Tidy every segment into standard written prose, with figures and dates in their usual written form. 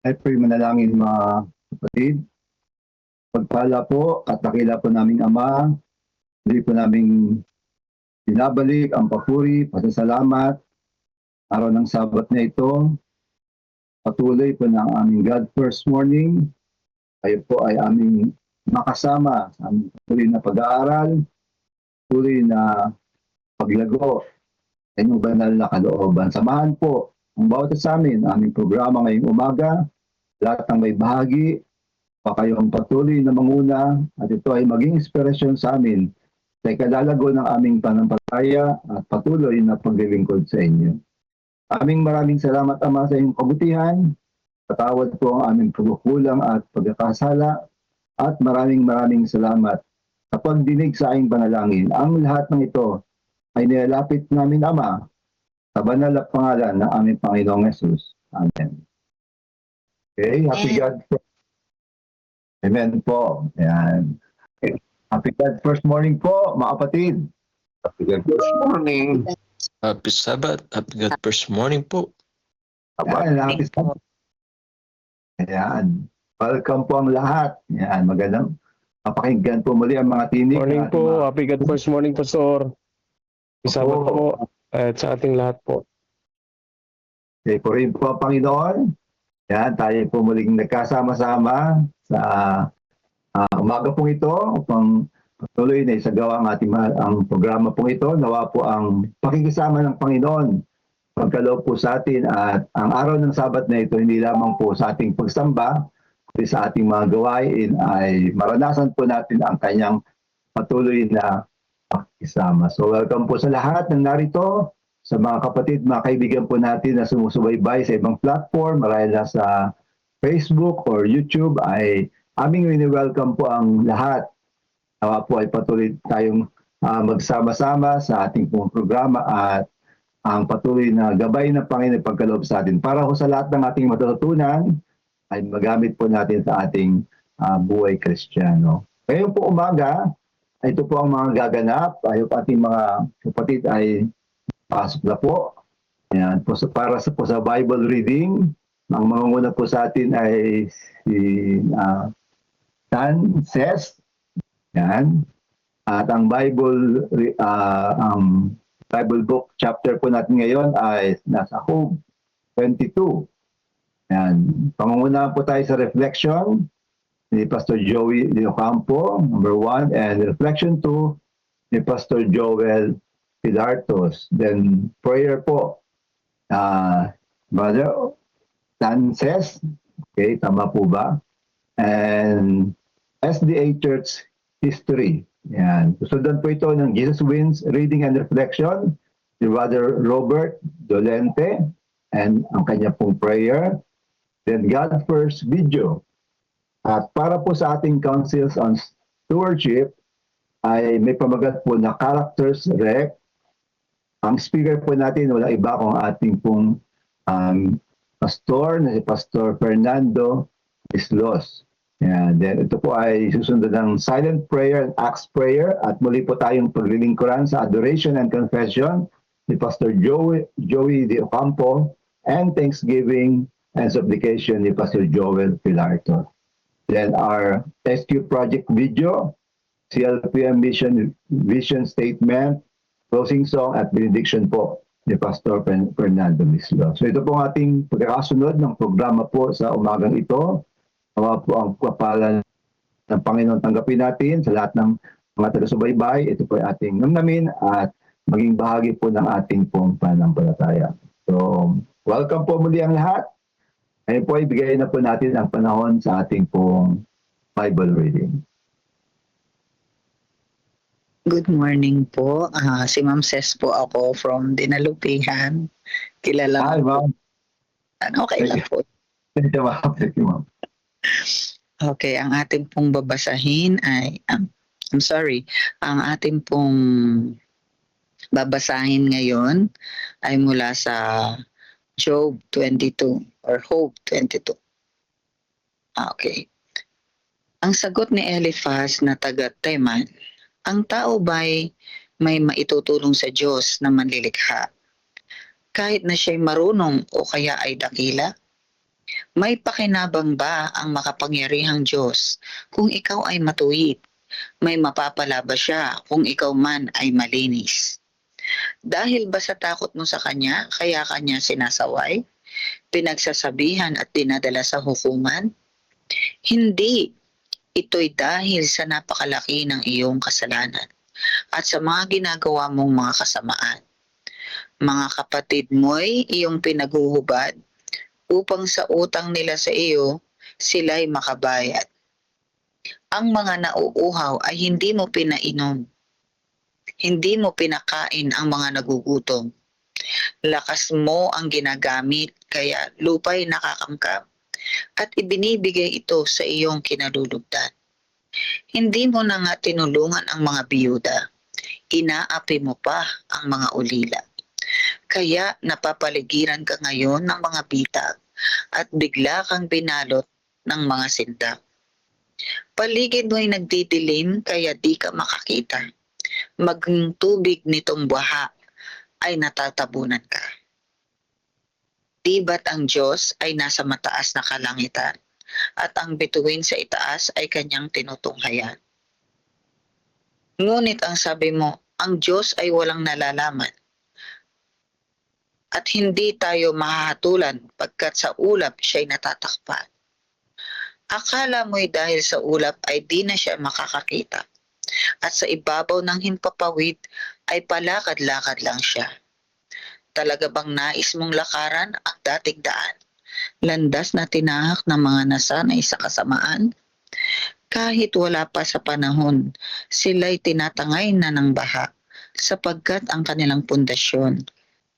Ay po'y manalangin mga kapatid. Pagpala po at dakila po naming Ama, hindi po naming binabalik ang papuri, pasasalamat, araw ng Sabat na ito. Patuloy po ng aming God First Morning. Kayo po ay aming makasama sa aming patuloy na pag-aaral, patuloy na paglago sa inyong banal na kalooban. Samahan po ang bawat sa amin, aming programa ngayong umaga, lahat ng may bahagi, pa kayong patuloy na manguna at ito ay maging inspirasyon sa amin sa ikalalago ng aming panampalataya at patuloy na paglilingkod sa inyo. Maraming salamat Ama sa inyong kabutihan. Patawad po ang aming pagkukulang at pagkakasala at maraming salamat sa pagdinig sa aming panalangin. Ang lahat ng ito ay nilalapit namin Ama sa banal na pangalan ng aming Panginoong Yesus. Amen. Okay, happy God. Amen po. Ayan. Happy God First Morning po, mga kapatid. Happy God First Morning. Happy Sabbath. Happy God First Morning po. Ayan, happy Sabbath. Ayan. Welcome po ang lahat. Ayan, magandang mapakinggan po muli ang mga tinig. Morning po. Happy God First Morning, Pastor. Happy Sabbath po. At sa ating lahat po. Okay, po rin po, Panginoon. Ayan, tayo po muling nagkasama-sama sa umaga pong ito upang patuloy na isagawa ang ating ang programa pong ito. Nawa po ang pakikisama ng Panginoon pagkaloob po sa atin at ang araw ng Sabat na ito hindi lamang po sa ating pagsamba kundi sa ating mga gawain ay maranasan po natin ang kanyang patuloy na pakikisama. So welcome po sa lahat ng narito, sa mga kapatid, mga kaibigan po natin na sumusubaybay sa ibang platform, marahil na sa Facebook or YouTube ay aming welcome po ang lahat. Nawa po ay patuloy tayong magsama-sama sa ating pong programa at ang patuloy na gabay ng Panginoon pagkaloob sa atin. Para ko sa lahat ng ating matututunan ay magamit po natin sa ating buhay Kristiyano. Ngayon po umaga, ito po ang mga gaganap. Ayo pa ating mga kapatid ay pasok na po. Ayan, po para sa Bible reading, ang mangunguna po sa atin ay si Dan Ses. Yan. At ang Bible book chapter po natin ngayon ay nasa Job 22. Yan. Pangungunahan po tayo sa reflection ni Pastor Joey De Ocampo, number 1, and reflection 2 ni Pastor Joel Pilartos. Then prayer po. Brother Dan says, okay, tama po ba? And SDA Church History. Yan. Susundan po ito ng Jesus Wins Reading and Reflection ni Brother Robert Dolente and ang kanya pong prayer. Then God First video. At para po sa ating councils on stewardship ay may pamagat po na characters rec. Ang speaker po natin wala iba kung ating pong pastor na si Pastor Fernando Islos. Yan. Then ito po ay susundan ng silent prayer and acts prayer at muli po tayong paglilingkuran sa adoration and confession ni Pastor Joey De Ocampo and thanksgiving and supplication ni Pastor Joel Pilarto. Then our SQ project video, CLPM vision statement, closing song at benediction po ni Pastor Fernando Mislo. So ito po ang ating pagkakasunod ng programa po sa umagang ito. Nawa po ang kapalan ng Panginoon tanggapin natin sa lahat ng mga taga-subaybay. Ito po ay ating namnamin at maging bahagi po ng ating pong pananampalataya. So, welcome po muli ang lahat. Ngayon po, ibigay na po natin ang panahon sa ating pong Bible reading. Good morning po. Si Ma'am Ses po ako from Dinalupihan. Kilala Hi, ma'am. Okay lang po. Thank you, ma'am. Thank you, ma'am. Okay, ang ating pong babasahin ay, ang ating pong babasahin ngayon ay mula sa Job 22 or Job 22. Okay. Ang sagot ni Eliphaz na taga Teman, ang tao ba'y may maitutulong sa Diyos na manlilikha? Kahit na siya'y marunong o kaya ay dakila? May pakinabang ba ang makapangyarihang Diyos kung ikaw ay matuwid? May mapapala ba siya kung ikaw man ay malinis? Dahil ba sa takot mo sa Kanya, kaya Kanya sinasaway, pinagsasabihan at dinadala sa hukuman? Hindi. Ito'y dahil sa napakalaki ng iyong kasalanan at sa mga ginagawa mong mga kasamaan. Mga kapatid mo'y iyong pinaguhubad upang sa utang nila sa iyo, sila'y makabayad. Ang mga nauuhaw ay hindi mo pinainom. Hindi mo pinakain ang mga nagugutom. Lakas mo ang ginagamit, kaya lupa'y nakakamkam at ibinibigay ito sa iyong kinalulugdan. Hindi mo na nga tinulungan ang mga biyuda. Inaapi mo pa ang mga ulila. Kaya napapaligiran ka ngayon ng mga bitag at bigla kang binalot ng mga sindak. Paligid mo'y nagdidilim kaya di ka makakita. Maging tubig nitong baha ay natatabunan ka. Di ba't ang Diyos ay nasa mataas na kalangitan at ang bituin sa itaas ay kanyang tinutunghayan? Ngunit ang sabi mo, ang Diyos ay walang nalalaman at hindi tayo mahahatulan pagkat sa ulap siya'y natatakpan. Akala mo'y dahil sa ulap ay di na siya makakakita at sa ibabaw ng himpapawid ay palakad-lakad lang siya. Talaga bang nais mong lakaran ang dating daan, landas na tinahak ng mga nasanay sa kasamaan? Kahit wala pa sa panahon, sila'y tinatangay na ng baha sapagkat ang kanilang pundasyon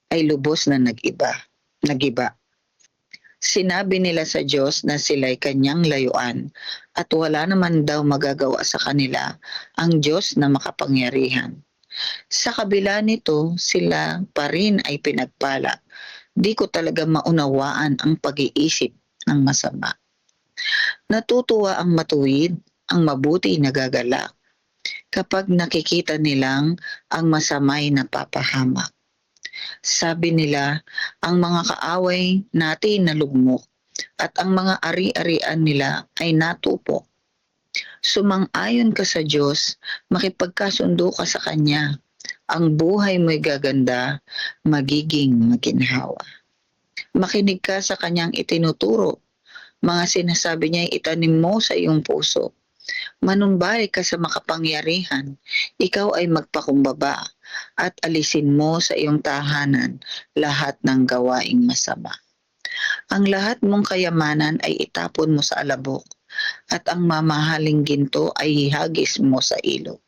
ay lubos na nagiba. Sinabi nila sa Diyos na sila'y kanyang layuan at wala naman daw magagawa sa kanila ang Diyos na makapangyarihan. Sa kabila nito, sila pa rin ay pinagpala. Di ko talaga maunawaan ang pag-iisip ng masama. Natutuwa ang matuwid, ang mabuti nagagalak kapag nakikita nilang ang masama'y napapahamak. Sabi nila, ang mga kaaway natin nalugmok at ang mga ari-arian nila ay natupok. Sumang-ayon ka sa Diyos, makipagkasundo ka sa Kanya. Ang buhay mo'y gaganda, magiging maginhawa. Makinig ka sa Kanyang itinuturo. Mga sinasabi niya'y itanim mo sa iyong puso. Manumbalik ka sa makapangyarihan, ikaw ay magpakumbaba at alisin mo sa iyong tahanan lahat ng gawaing masama. Ang lahat mong kayamanan ay itapon mo sa alabok at ang mamahaling ginto ay ihagis mo sa ilog.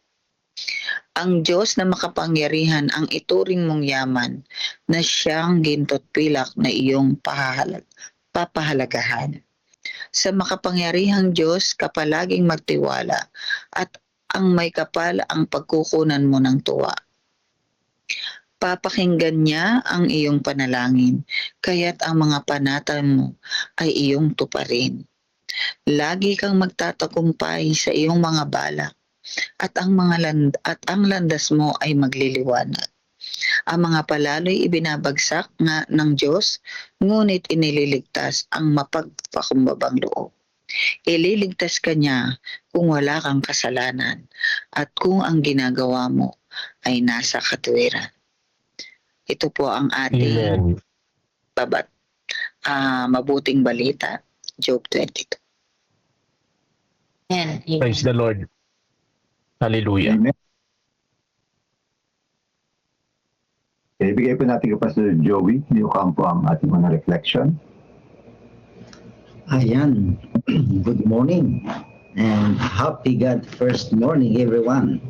Ang Diyos na makapangyarihan ang ituring mong yaman na siyang ginto't pilak na iyong papahalagahan. Sa makapangyarihang Diyos ka palaging magtiwala at ang may kapal ang pagkukunan mo ng tuwa. Papakinggan niya ang iyong panalangin, kaya't ang mga panatan mo ay iyong tuparin. Lagi kang magtatagumpay sa iyong mga balak at ang landas mo ay magliliwanag. Ang mga palalo'y ibinabagsak nga ng Diyos, ngunit inililigtas ang mapagpakumbabang loob. Ililigtas ka niya kung wala kang kasalanan at kung ang ginagawa mo ay nasa katuwiran. Ito po ang ating Amen. mabuting balita, Job 22. Amen. Praise the Lord. Hallelujah. Amen. Okay, ibigay po natin kay Pastor Joey Campo ang ating mga reflection. Ayan. Good morning and happy God first morning everyone.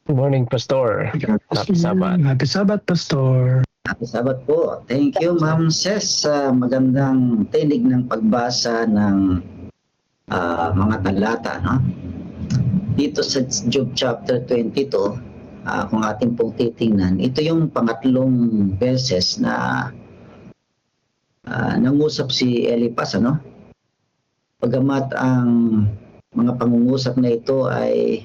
Good morning, Pastor. Happy Sabbath. Happy Sabbath, Pastor. Happy Sabbath po. Thank you, Ma'am Ses, sa magandang tinig ng pagbasa ng mga talata. No? Dito sa Job chapter 22, kung ating pong titingnan, ito yung pangatlong beses na nangusap si Eliphaz, ano? Pagamat ang mga pangungusap na ito ay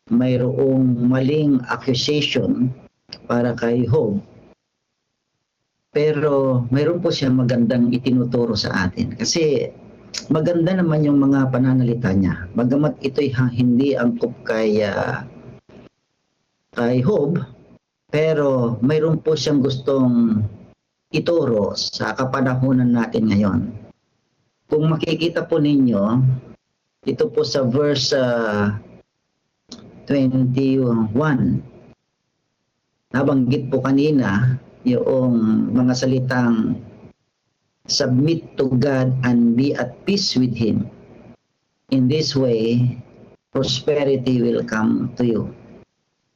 mayroong maling accusation para kay Job, Pero mayroon po siya magandang itinuturo sa atin. Kasi maganda naman yung mga pananalita niya. Bagamat ito'y hindi angkop kay Job, pero mayroon po siyang gustong ituro sa kapanahunan natin ngayon. Kung makikita po ninyo, ito po sa verse 21, nabanggit po kanina yung mga salitang submit to God and be at peace with Him. In this way, prosperity will come to you.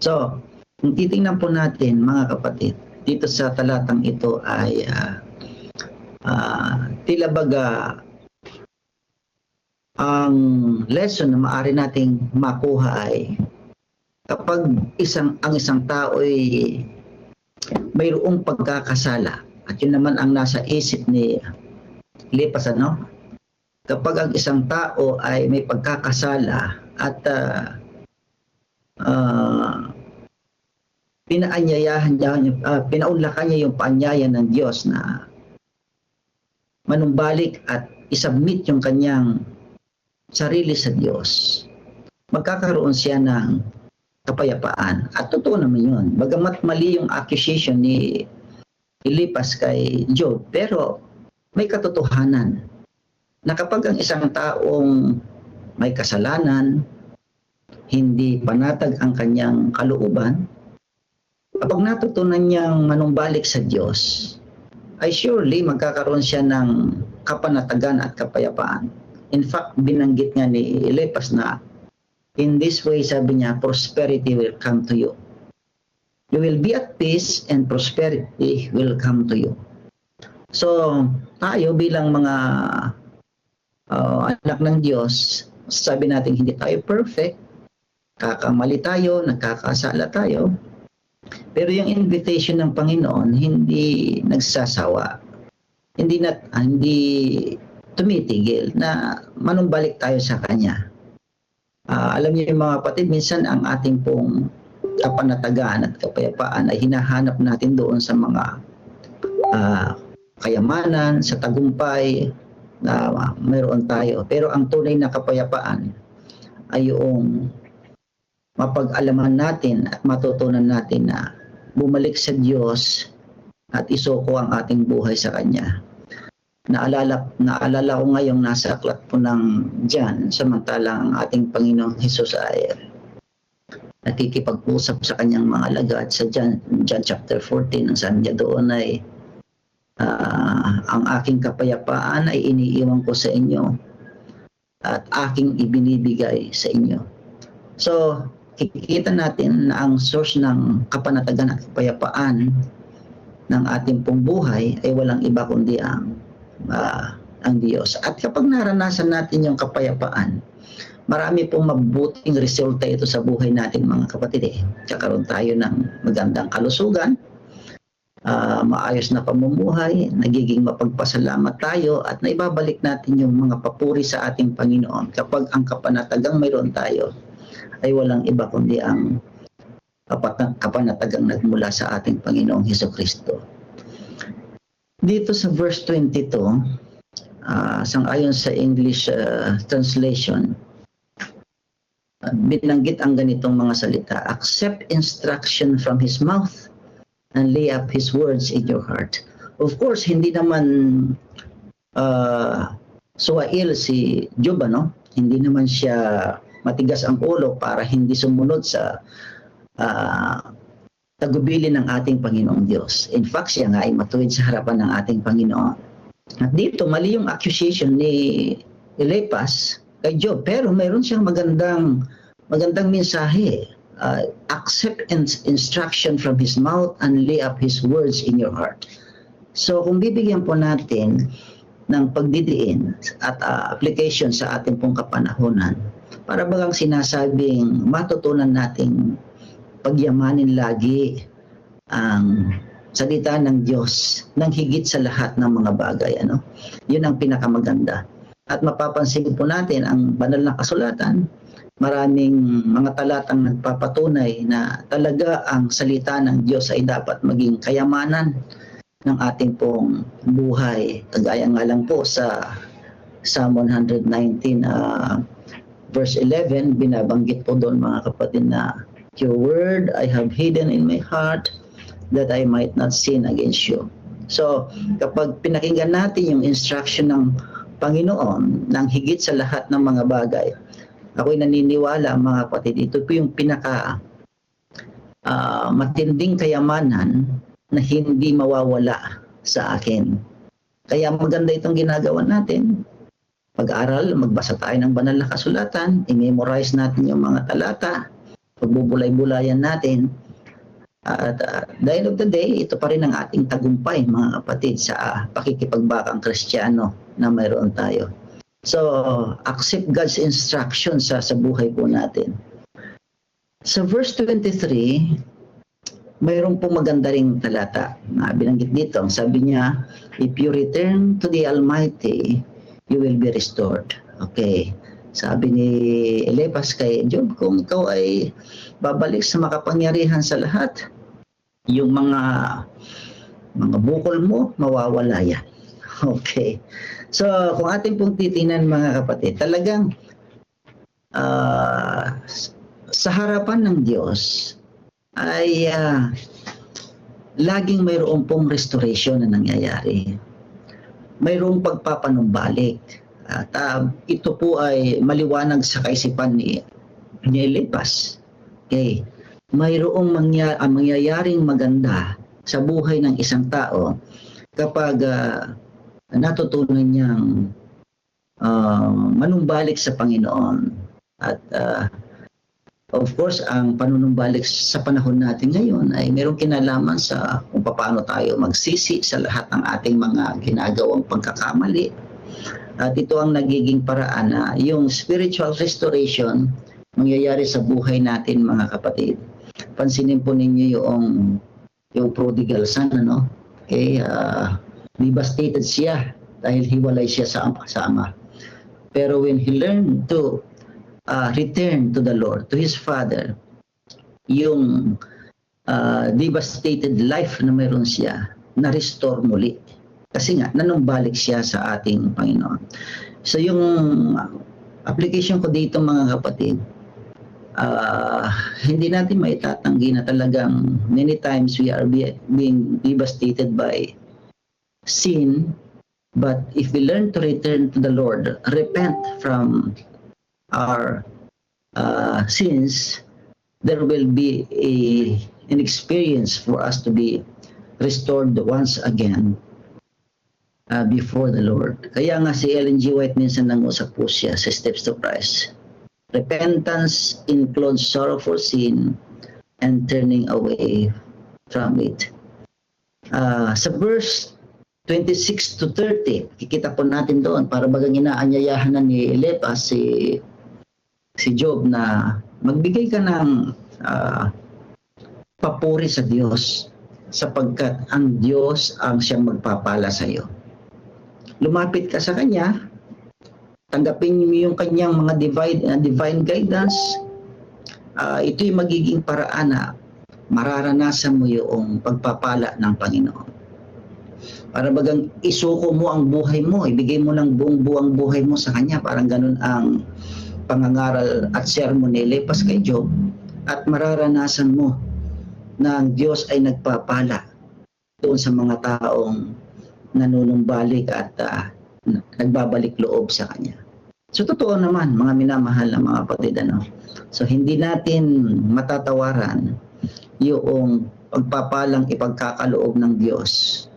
So, kung titingnan po natin mga kapatid, dito sa talatang ito ay tila baga ang lesson na maaari nating makuha ay kapag ang isang tao ay mayroong pagkakasala, at yun naman ang nasa isip ni Eliphaz, ano? Kapag ang isang tao ay may pagkakasala at pinaunlakan niya yung paanyaya ng Diyos na manumbalik at isubmit yung kanyang sarili sa Diyos, magkakaroon siya ng kapayapaan. At totoo naman yun. Bagamat mali yung accusation ni Eliphaz kay Job, pero may katotohanan na kapag ang isang taong may kasalanan, hindi panatag ang kanyang kalooban, kapag natutunan niyang manumbalik sa Diyos, ay surely magkakaroon siya ng kapanatagan at kapayapaan. In fact, binanggit nga ni Eliphaz na in this way, sabi niya, prosperity will come to you. You will be at peace and prosperity will come to you. So, tayo bilang mga anak ng Diyos, sabi natin hindi tayo perfect, kakamali tayo, nagkakasala tayo, pero yung invitation ng Panginoon hindi nagsasawa, hindi tumitigil na manumbalik tayo sa Kanya. Alam niyo yung mga kapatid, minsan ang ating pong kapanatagan at kapayapaan ay hinahanap natin doon sa mga kayamanan, sa tagumpay na mayroon tayo. Pero ang tunay na kapayapaan ay yung mapag-alaman natin at matutunan natin na bumalik sa Diyos at isuko ang ating buhay sa Kanya. Naalala ko ngayong nasa aklat po ng John, samantalang ang ating Panginoong Hesus ay nakikipag-usap sa kanyang mga alagad sa John chapter 14, ang sabi niya doon ay ang aking kapayapaan ay iniiwan ko sa inyo at aking ibinibigay sa inyo. So, kikita natin na ang source ng kapanatagan at kapayapaan ng ating pong buhay ay walang iba kundi ang Diyos. At kapag naranasan natin yung kapayapaan, marami pong mabuting resulta ito sa buhay natin mga kapatid. Kakaroon tayo ng magandang kalusugan, maayos na pamumuhay, nagiging mapagpasalamat tayo at naibabalik natin yung mga papuri sa ating Panginoon kapag ang kapanatagang mayroon tayo ay walang iba kundi ang kapanatagang nagmula sa ating Panginoong Hesukristo. Dito sa verse 22, sangayon sa English translation, binanggit ang ganitong mga salita: accept instruction from His mouth and lay up His words in your heart. Of course, hindi naman suwail si Job, ano? Hindi naman siya matigas ang ulo para hindi sumunod sa tagubilin ng ating Panginoong Diyos. In fact, siya nga ay matuwid sa harapan ng ating Panginoon. At dito, mali yung accusation ni Eliphaz kay Job, pero mayroon siyang magandang mensahe. Accept instruction from His mouth and lay up His words in your heart. So, kung bibigyan po natin ng pagdidiin at application sa ating pong kapanahunan, para bagang sinasabing matutunan nating pagyamanin lagi ang salita ng Diyos ng higit sa lahat ng mga bagay. Ano? Yun ang pinakamaganda. At mapapansin po natin ang banal na kasulatan, maraming mga talatang nagpapatunay na talaga ang salita ng Diyos ay dapat maging kayamanan ng ating pong buhay. Kagaya nga lang po sa Psalm 119 verse 11, binabanggit po doon mga kapatid na Your word I have hidden in my heart that I might not sin against you. So, kapag pinakinggan natin yung instruction ng Panginoon ng higit sa lahat ng mga bagay, ako'y naniniwala mga kapatid, ito po yung pinaka matinding kayamanan na hindi mawawala sa akin. Kaya maganda itong ginagawa natin. Pag-aral, magbasa tayo ng banal na kasulatan, i-memorize natin yung mga talata, pagbubulay-bulayan natin. At the end of the day, ito pa rin ang ating tagumpay mga kapatid sa pakikipagbakang Kristiyano na mayroon tayo. So, accept God's instruction sa buhay po natin. Sa verse 23, mayroon pong maganda ring talata na binanggit dito. Sabi niya, if you return to the Almighty, you will be restored. Okay. Sabi ni Eliphaz kay Job, kung ikaw ay babalik sa makapangyarihan sa lahat, yung mga bukol mo, mawawala yan. Okay. So, kung ating pong titinan mga kapatid, talagang sa harapan ng Diyos ay laging mayroon pong restoration na nangyayari. Mayroong pagpapanumbalik. At ito po ay maliwanag sa kaisipan ni Eliphaz. Okay. Mayroong mangyayaring maganda sa buhay ng isang tao kapag natutunan niyang manumbalik sa Panginoon. At of course, ang panunumbalik sa panahon natin ngayon ay mayroong kinalaman sa kung paano tayo magsisi sa lahat ng ating mga ginagawang pagkakamali. At ito ang nagiging paraan na yung spiritual restoration mangyayari sa buhay natin mga kapatid. Pansinin po ninyo yung prodigal son, ano? Okay, devastated siya dahil hiwalay siya sa ama. Pero when he learned to return to the Lord, to his Father, yung devastated life na meron siya, na-restore muli. Kasi nga, nanumbalik siya sa ating Panginoon. So yung application ko dito mga kapatid, hindi natin maitatanggi na talagang many times we are being devastated by sin, but if we learn to return to the Lord, repent from our sins, there will be an experience for us to be restored once again before the Lord. Kaya nga si Ellen G. White minsan nangusap po siya sa Steps to Christ. Repentance includes sorrow for sin and turning away from it. Sa verse 26 to 30, kikita po natin doon para bagang inaanyayahan na ni Eliphaz si Job na magbigay ka ng papuri sa Diyos sapagkat ang Diyos ang siyang magpapala sa iyo. Lumapit ka sa Kanya, tanggapin mo yung Kanyang mga divine guidance. Ito'y magiging paraan na mararanasan mo yung pagpapala ng Panginoon. Para bagang isuko mo ang buhay mo, ibigay mo ng buong buhay mo sa Kanya. Parang ganun ang pangangaral at sermon ni Eliphaz kay Job. At mararanasan mo na ang Diyos ay nagpapala doon sa mga taong nanunumbalik at nagbabalik loob sa Kanya. So totoo naman mga minamahal na mga kapatid, ano? So hindi natin matatawaran yung pagpapalang ipagkakaloob ng Diyos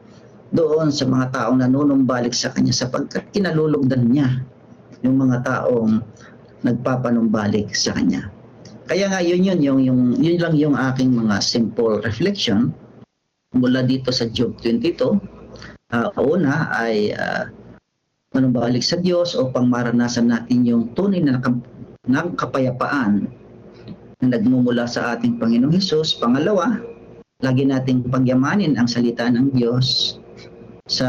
doon sa mga taong nanunumbalik sa Kanya sapagkat kinalulugdan niya yung mga taong nagpapanumbalik sa Kanya. Kaya nga yun lang yung aking mga simple reflection mula dito sa Job 22. Una ay manumbalik sa Diyos upang maranasan natin yung tunay na ng kapayapaan na nagmumula sa ating Panginoong Hesus. Pangalawa, lagi nating pagyamanin ang salita ng Diyos sa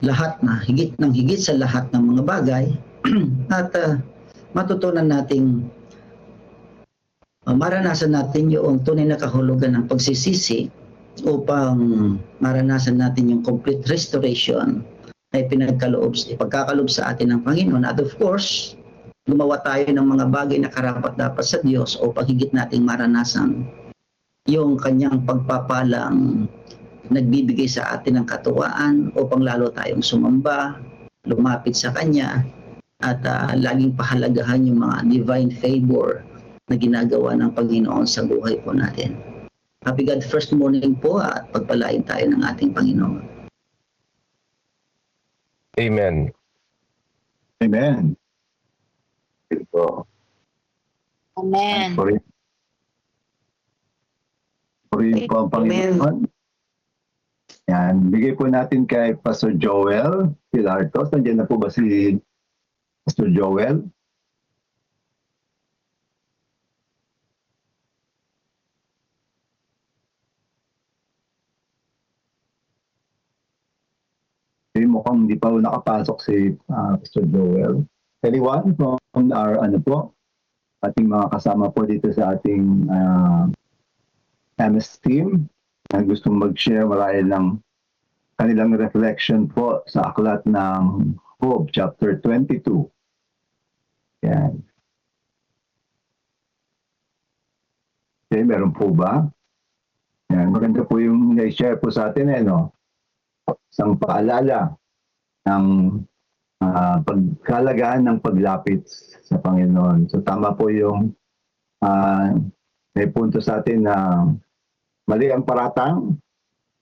lahat na higit sa lahat ng mga bagay at matutunan nating maranasan natin yung tunay na kahulugan ng pagsisisi upang maranasan natin yung complete restoration na ipagkakaloob sa atin ng Panginoon. At of course, gumawa tayo ng mga bagay na karapat-dapat sa Diyos upang higit nating maranasan yung kanyang pagpapalang nagbibigay sa atin ng katuwaan upang lalo tayong sumamba, lumapit sa Kanya, at laging pahalagahan yung mga divine favor na ginagawa ng Panginoon sa buhay po natin. Happy God first morning po at pagpalain tayo ng ating Panginoon. Amen. Amen. Ito. Amen. Purihin po ang Panginoon. Yan. Bigay po natin kay Pastor Joel Pilartos. Nandiyan na po ba si Pastor Joel? Mukhang hindi pa nakapasok si Pastor Joel. Anyone from our ating mga kasama po dito sa ating MS team na gustong mag-share marahil ng kanilang reflection po sa aklat ng Job chapter 22. Yan. Okay, meron po ba? Yan, maganda po yung na-share po sa atin isang paalala ng pagkalagaan ng paglapit sa Panginoon. So tama po yung may punto sa atin na mali ang paratang,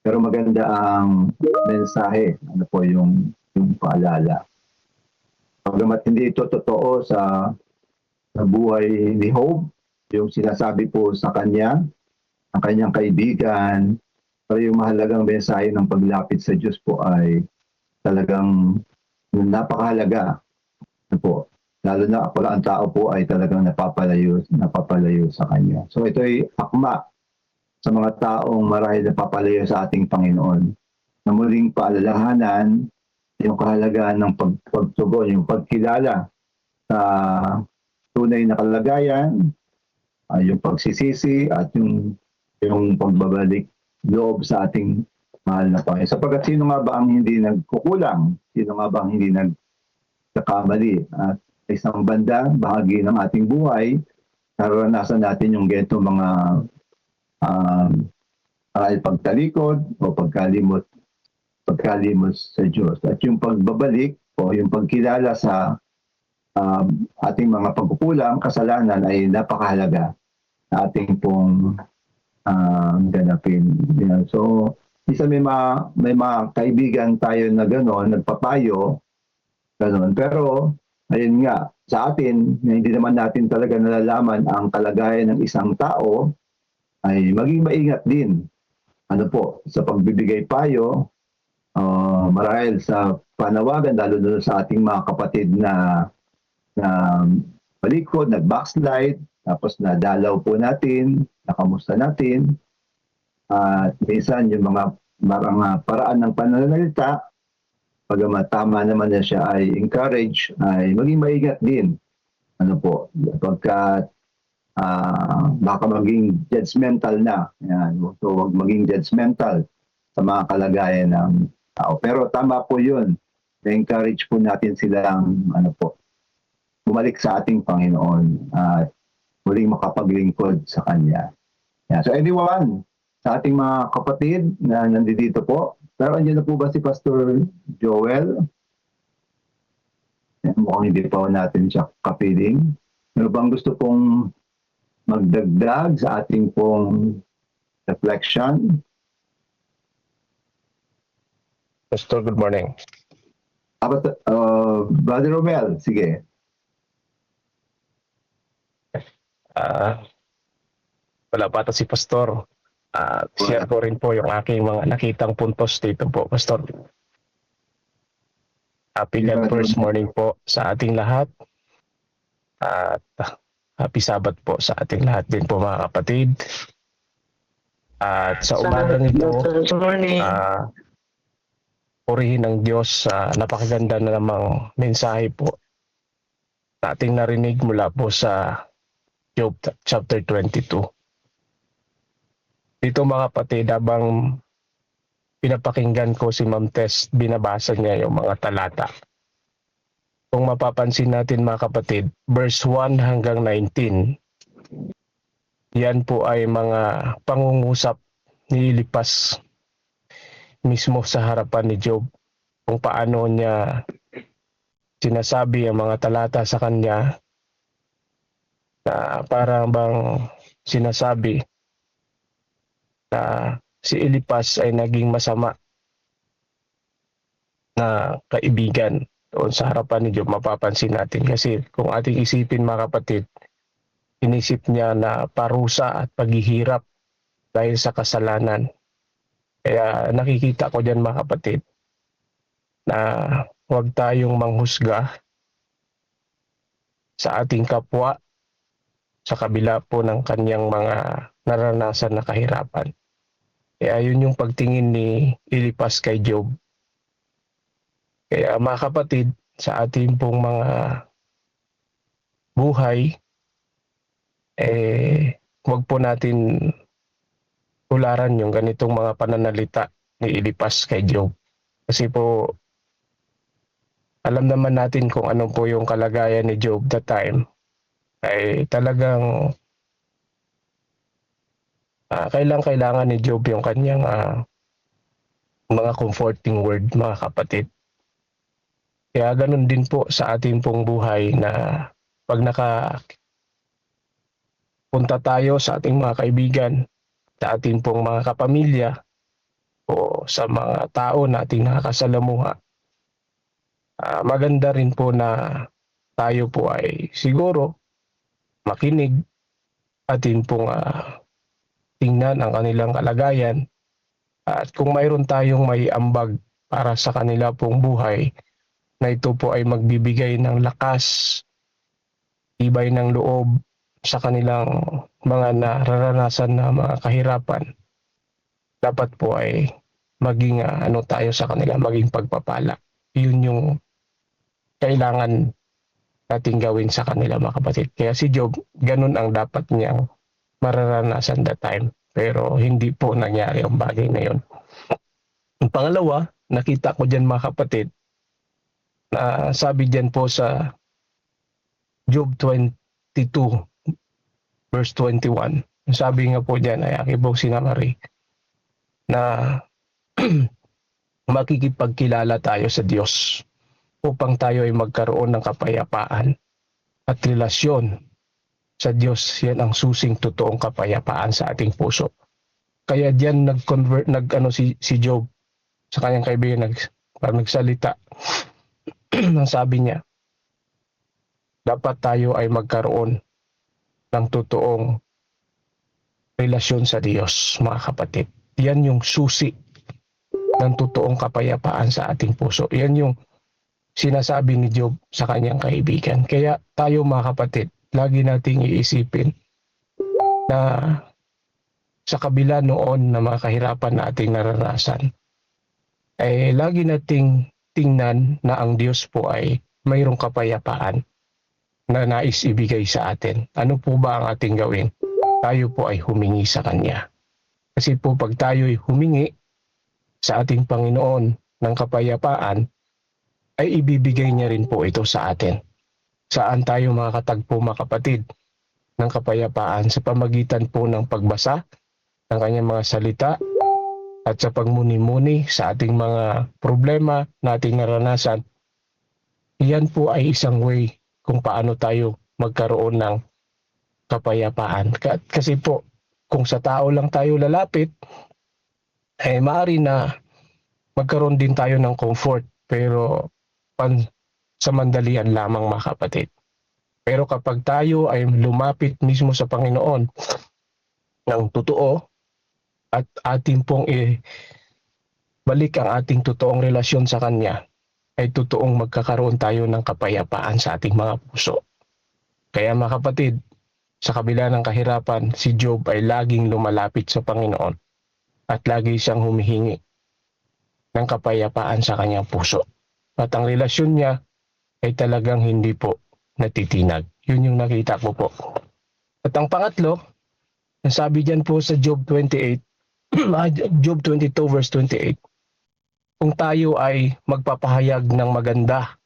pero maganda ang mensahe. Ano po yung paalala. Pagamat hindi ito totoo sa buhay ni Job, yung sinasabi po sa kanya, ang kanyang kaibigan, pero yung mahalagang mensahe ng paglapit sa Diyos po ay talagang napakahalaga. Ano po, lalo na ang tao po ay talagang napapalayo sa Kanya. So ito ay akma sa mga taong marahil napapalayo sa ating Panginoon na muling paalalahanan yung kahalagahan ng pagtugon, yung pagkilala sa tunay na kalagayan, yung pagsisisi at yung pagbabalik loob sa ating mahal na Panginoon. Sapagkat sino nga ba ang hindi nagkukulang? Sino nga ba ang hindi nagkakamali? At isang banda, bahagi ng ating buhay, naranasan natin yung ganito mga pagtalikod o pagkalimot sa Diyos. At yung pagbabalik o yung pagkilala sa ating mga pagkukulang, kasalanan ay napakahalaga na ating pong ganapin. Yan. So, isa may mga kaibigan tayo na gano'n, nagpapayo, gano'n. Pero, ayun nga, sa atin, na hindi naman natin talaga nalalaman ang kalagayan ng isang tao, ay maging maingat din. Ano po, sa pagbibigay payo, marahil sa panawagan, lalo na sa ating mga kapatid na palikod, nag-backslide, tapos nadalaw po natin, nakamusta natin, at minsan yung mga paraan ng pananalita, pagamat tama naman na siya ay encourage, ay maging maingat din. Ano po, pagkat baka maging judgmental na. Yan. So, huwag maging judgmental sa mga kalagayan ng tao. Pero tama po yun. Na-encourage po natin silang bumalik sa ating Panginoon at muling makapaglingkod sa Kanya. Yan. So anyone, sa ating mga kapatid na nandito po, pero andyan na po ba si Pastor Joel? Yan, mukhang hindi pa natin siya kapiling. Ano bang gusto pong magdagdag sa ating pong reflection? Pastor, good morning. Brother Romel, sige. Wala pa ata si Pastor. Share ko rin po yung aking mga nakitang puntos dito po, Pastor. Happy God first morning po sa ating lahat. At happy Sabat po sa ating lahat din po mga kapatid. At sa umagang ito, purihin ng Diyos sa napakaganda na namang mensahe po na ating narinig mula po sa Job chapter 22. Dito mga kapatid, habang pinapakinggan ko si Ma'am Tess, binabasa niya yung mga talata. Kung mapapansin natin mga kapatid, verse 1 hanggang 19, yan po ay mga pangungusap ni Eliphaz mismo sa harapan ni Job. Kung paano niya sinasabi ang mga talata sa kanya na parang bang sinasabi na si Eliphaz ay naging masama na kaibigan doon sa harapan ni Job. Mapapansin natin kasi kung ating isipin mga kapatid, inisip niya na parusa at paghihirap dahil sa kasalanan. Kaya nakikita ko dyan mga kapatid na huwag tayong manghusga sa ating kapwa sa kabila po ng kanyang mga naranasan na kahirapan. Kaya yun yung pagtingin ni Eliphaz kay Job. Kaya mga kapatid, sa ating pong mga buhay, huwag po natin tularan yung ganitong mga pananalita ni Eliphaz kay Job. Kasi po, alam naman natin kung ano po yung kalagayan ni Job that time. Ay talagang kailangan ni Job yung kanyang mga comforting word mga kapatid. Kaya ganun din po sa ating pong buhay na pag nakapunta tayo sa ating mga kaibigan, sa ating pong mga kapamilya o sa mga tao na ating nakakasalamuha, maganda rin po na tayo po ay siguro makinig, atin pong tingnan ang kanilang kalagayan, at kung mayroon tayong may ambag para sa kanila pong buhay, na ito po ay magbibigay ng lakas, tibay ng loob sa kanilang mga nararanasan na mga kahirapan, dapat po ay maging tayo sa kanila, maging pagpapala. Yun yung kailangan nating gawin sa kanila mga kapatid. Kaya si Job, ganun ang dapat niyang mararanasan that time. Pero hindi po nangyari ang bagay na yun. Ang pangalawa, nakita ko dyan mga kapatid, na sabi dyan po sa Job 22 verse 21, sabi nga po dyan ay aking pong sinamari na makikipagkilala tayo sa Diyos upang tayo ay magkaroon ng kapayapaan at relasyon sa Diyos. Yan ang susing totoong kapayapaan sa ating puso. Kaya diyan si Job sa kanyang kaibigan, nagsalita. Ang sabi niya, dapat tayo ay magkaroon ng totoong relasyon sa Diyos mga kapatid. Yan yung susi ng totoong kapayapaan sa ating puso. Yan yung sinasabi ni Job sa kanyang kaibigan. Kaya tayo mga kapatid, lagi nating iisipin na sa kabila noon na mga kahirapan na ating naranasan, ay lagi nating tingnan na ang Diyos po ay mayroong kapayapaan na nais ibigay sa atin. Ano po ba ang ating gawin? Tayo po ay humingi sa Kanya. Kasi po pag tayo ay humingi sa ating Panginoon ng kapayapaan, ay ibibigay niya rin po ito sa atin. Saan tayo makakatagpo mga kapatid ng kapayapaan? Sa pamagitan po ng pagbasa ng kanyang mga salita at sa pagmuni-muni sa ating mga problema na ating naranasan. Iyan po ay isang way kung paano tayo magkaroon ng kapayapaan. Kasi po, kung sa tao lang tayo lalapit, ay maaari na magkaroon din tayo ng comfort, pero pansamandalian lamang mga kapatid. Pero kapag tayo ay lumapit mismo sa Panginoon ng totoo, at ating pong balik ang ating totoong relasyon sa Kanya, ay totoong magkakaroon tayo ng kapayapaan sa ating mga puso. Kaya mga kapatid, sa kabila ng kahirapan, si Job ay laging lumalapit sa Panginoon at lagi siyang humihingi ng kapayapaan sa kanyang puso. At ang relasyon niya ay talagang hindi po natitinag. Yun yung nakita ko po. At ang pangatlo, sabi dyan po sa Job 28, Job 22 verse 28, kung tayo ay magpapahayag ng maganda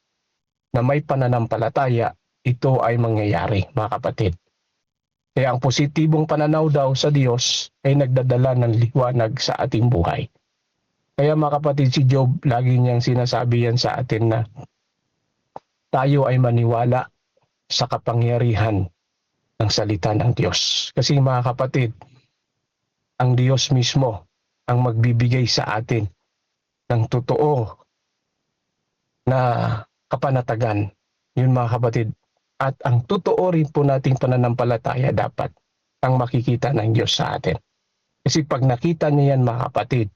na may pananampalataya, ito ay mangyayari, mga kapatid. Kaya ang positibong pananaw daw sa Diyos ay nagdadala ng liwanag sa ating buhay. Kaya mga kapatid, si Job, lagi niyang sinasabi yan sa atin na tayo ay maniwala sa kapangyarihan ng salita ng Diyos. Kasi mga kapatid, ang Diyos mismo ang magbibigay sa atin ng totoo na kapanatagan. Yun mga kapatid. At ang totoo rin po nating pananampalataya dapat ang makikita ng Diyos sa atin. Kasi pag nakita niya yan mga kapatid,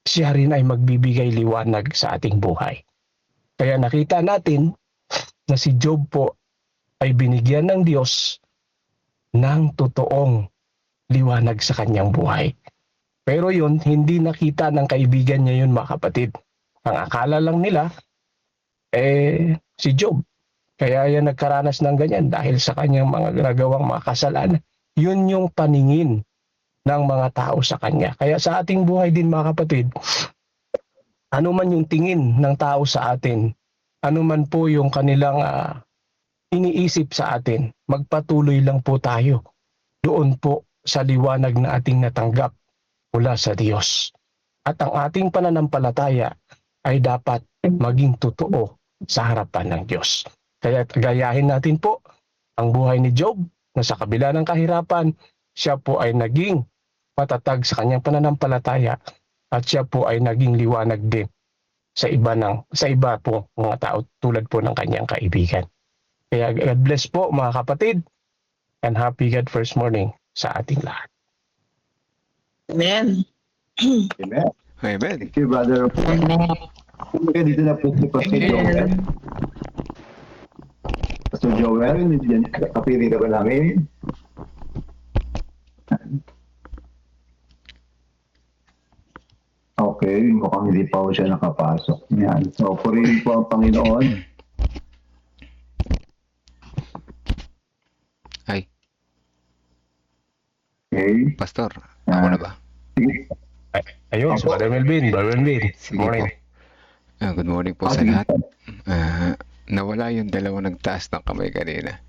siya rin ay magbibigay liwanag sa ating buhay. Kaya nakita natin na si Job po ay binigyan ng Diyos ng totoong liwanag sa kanyang buhay. Pero yun, hindi nakita ng kaibigan niya yun mga kapatid. Ang akala lang nila, si Job. Kaya yan nagkaranas ng ganyan dahil sa kanyang mga ginagawang mga kasalanan. Yun yung paningin ng mga tao sa kanya. Kaya sa ating buhay din mga kapatid, ano man yung tingin ng tao sa atin, ano man po yung kanilang iniisip sa atin, magpatuloy lang po tayo doon po sa liwanag na ating natanggap mula sa Diyos. At ang ating pananampalataya ay dapat maging totoo sa harapan ng Diyos. Kaya gayahin natin po ang buhay ni Job na sa kabila ng kahirapan, siya po ay naging matatag sa kanyang pananampalataya at siya po ay naging liwanag din sa iba po mga tao tulad po ng kanyang kaibigan. Kaya God bless po mga kapatid and happy God first morning sa ating lahat. Amen. Amen. Amen. Thank you, brother. Amen. Okay, dito na po si Pastor Joel. Pastor Joel, kapili ka ba namin? Okay, mukhang hindi pa po siya nakapasok. Yan. So, purihin po ang Panginoon. Ay, Okay. Pastor, ako na ba? Sige. Ayun, si Brother Melvin. Sige Morning. po. Good morning po sa Sige. lahat. Nawala yung dalawang nagtaas ng kamay kanina.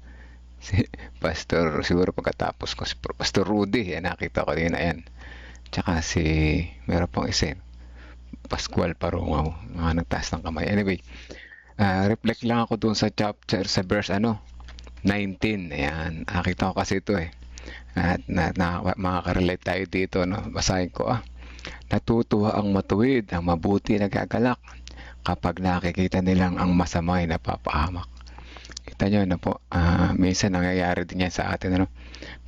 Si Pastor, siguro pagkatapos ko, si Pastor Rudy, yan, nakita ko din na yan. Tsaka meron pang isa, Pascual Parungaw, mga nagtaas ng kamay. Anyway, reflect lang ako doon sa chapter, sa verse 19. Ayan, nakita ko kasi ito At makaka-relate tayo dito, no? Basahin ko Natutuwa ang matuwid, ang mabuti nagagalak kapag nakikita nilang ang masama ay napapahamak. Kita nyo na po, minsan nangyayari din yan sa atin,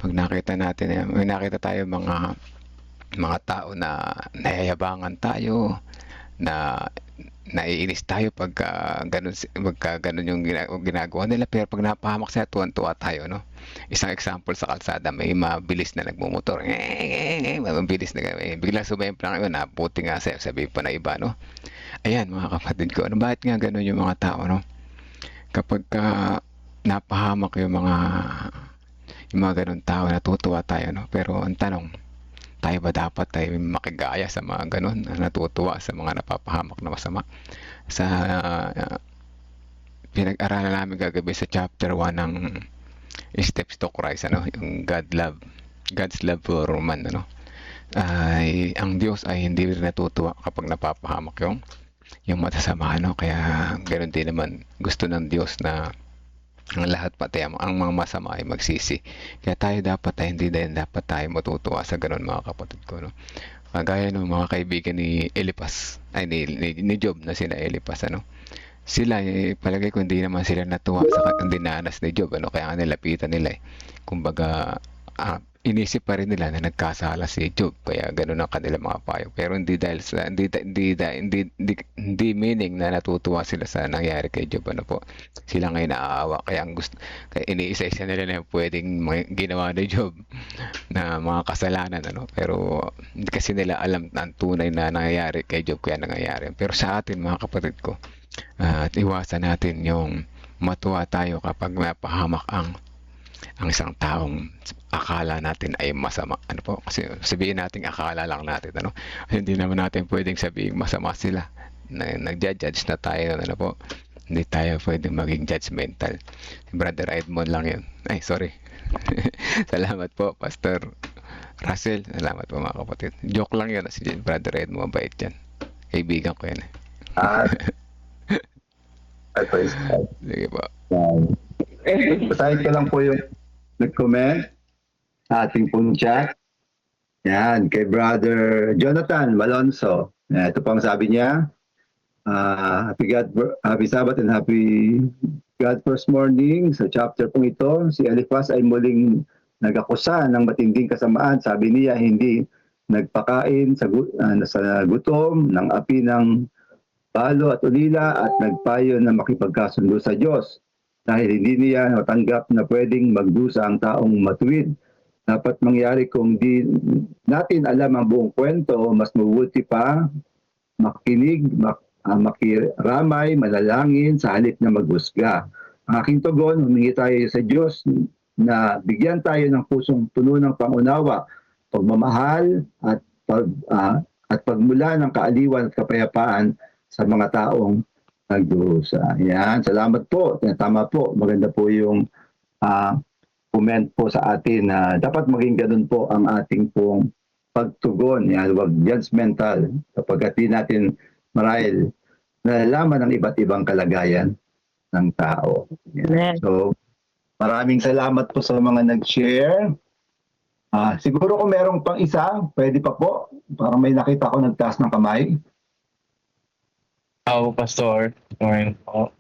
pag nakita natin, may nakita tayo mga tao na nayayabangan tayo, na naiinis tayo pagka ganun yung ginagawa nila, pero pag napahamak sila, tuwan-tuwa tayo, Isang example sa kalsada, may mabilis na nagmumotor, mabilis na biglang sumemplang naputi nga sabihin pa na iba, Ayan mga kapatid ko, bakit nga ganun yung mga tao, kapag napahamak yung mga ganun tao, natutuwa tayo, pero ang tanong, tayo ba dapat tayo makigaya sa mga ganun, natutuwa sa mga napapahamak na masama? Sa pinag-aralan namin kagabi sa chapter 1 ng Steps to Christ, yung God's love for man, ay ang Diyos ay hindi rin natutuwa kapag napapahamak yung masasama, kaya ganoon din naman gusto ng Diyos na ang lahat pati ang mga masama ay magsisi. Kaya tayo hindi dapat tayo matutuwa sa ganoon mga kapatid ko, Kagaya ng mga kaibigan ni Eliphaz, ni Job na sina Eliphaz, sila palagay ko hindi naman sila natuwa sa dinanas ni Job, kaya nilapitan nila kumbaga inisip pa rin nila na nagkasala si Job, kaya ganoon ang kanilang mga payo, pero hindi dahil sa hindi meaning na natutuwa sila sa nangyari kay Job, po sila ngayon naaawa, kaya iniisa-isa nila na pwedeng ginawa ni Job na mga kasalanan, pero hindi kasi nila alam ang tunay na nangyayari kay Job, kaya nangyayari. Pero sa atin mga kapatid ko, at iwasan natin yung matuwa tayo kapag napahamak ang ang isang taong akala natin ay masama. Ano po? Kasi sabihin natin akala lang natin, ano? Hindi naman natin pwedeng sabihin masama sila. Nagja-judge na tayo, ano po? Hindi tayo pwedeng maging judgmental. Si Brother Edmond lang yun. Ay, sorry. Salamat po, Pastor Russell. Salamat po mga kapatid. Joke lang yun. Si Brother Edmond, mabait yan. Kaibigan ko yan. Ah, praise God. Sige po. Basahin ko lang po yung nag-comment sa ating pong chat. Yan, kay Brother Jonathan Malonzo. Ito po ang sabi niya. Happy Sabbath and happy God first morning. Sa chapter pong ito, si Eliphaz ay muling nag-akusa ng matinding kasamaan. Sabi niya, hindi nagpakain sa gutom ng api ng balo at ulila at nagpayo na makipagkasundo sa Diyos. Dahil hindi niya natanggap na pwedeng magdusa ang taong matuwid. Dapat mangyari kung di natin alam ang buong kwento, mas mabuti pa makinig, makiramay, manalangin sa halip na maghusga. Ang aking tugon, humingi tayo sa Diyos na bigyan tayo ng pusong puno ng pangunawa, pagmamahal at pagmula ng kaaliwan at kapayapaan sa mga taong nagdurusa. Yan, salamat po. Tama po. Maganda po yung comment po sa atin na dapat maging ganun po ang ating pong pagtugon. Yan, huwag judgmental kapag di natin marahil nalalaman ang iba't ibang kalagayan ng tao. Yan. So, maraming salamat po sa mga nag-share. Siguro kung merong pang isa, pwede pa po. Parang may nakita ko nagtaas ng kamay. Pastor. Morning po.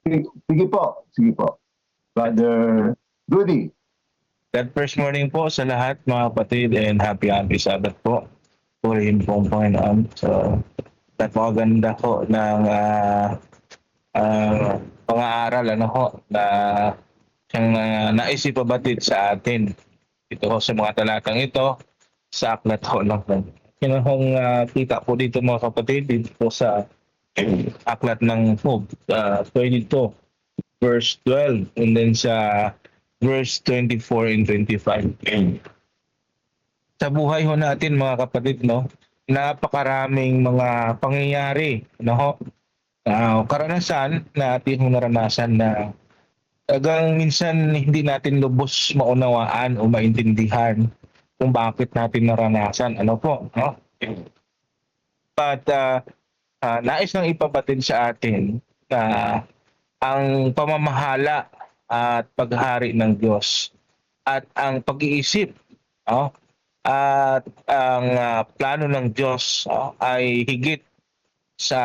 Sige po. Sige po. Brother Rudy. God first morning po sa lahat mga kapatid and happy Sabbath po. Purihin po ang Panginoon. So, napakaganda po ng pang-aaral na siyang naisipabatid sa atin. Ito ho sa mga talatang ito, sa aklat ho lang po. Kinahong kita po dito mga kapatid, dito po sa aklat ng Job 22 verse 12 and then sa verse 24 and 25. Sa buhay ho natin mga kapatid, no, napakaraming mga pangyayari, no, karanasan na ating naranasan na hanggang minsan hindi natin lubos maunawaan o maintindihan kung bakit natin naranasan, ano po, no? But nais nang ipabatid sa atin na ang pamamahala at paghari ng Diyos at ang pag-iisip at ang plano ng Diyos ay higit sa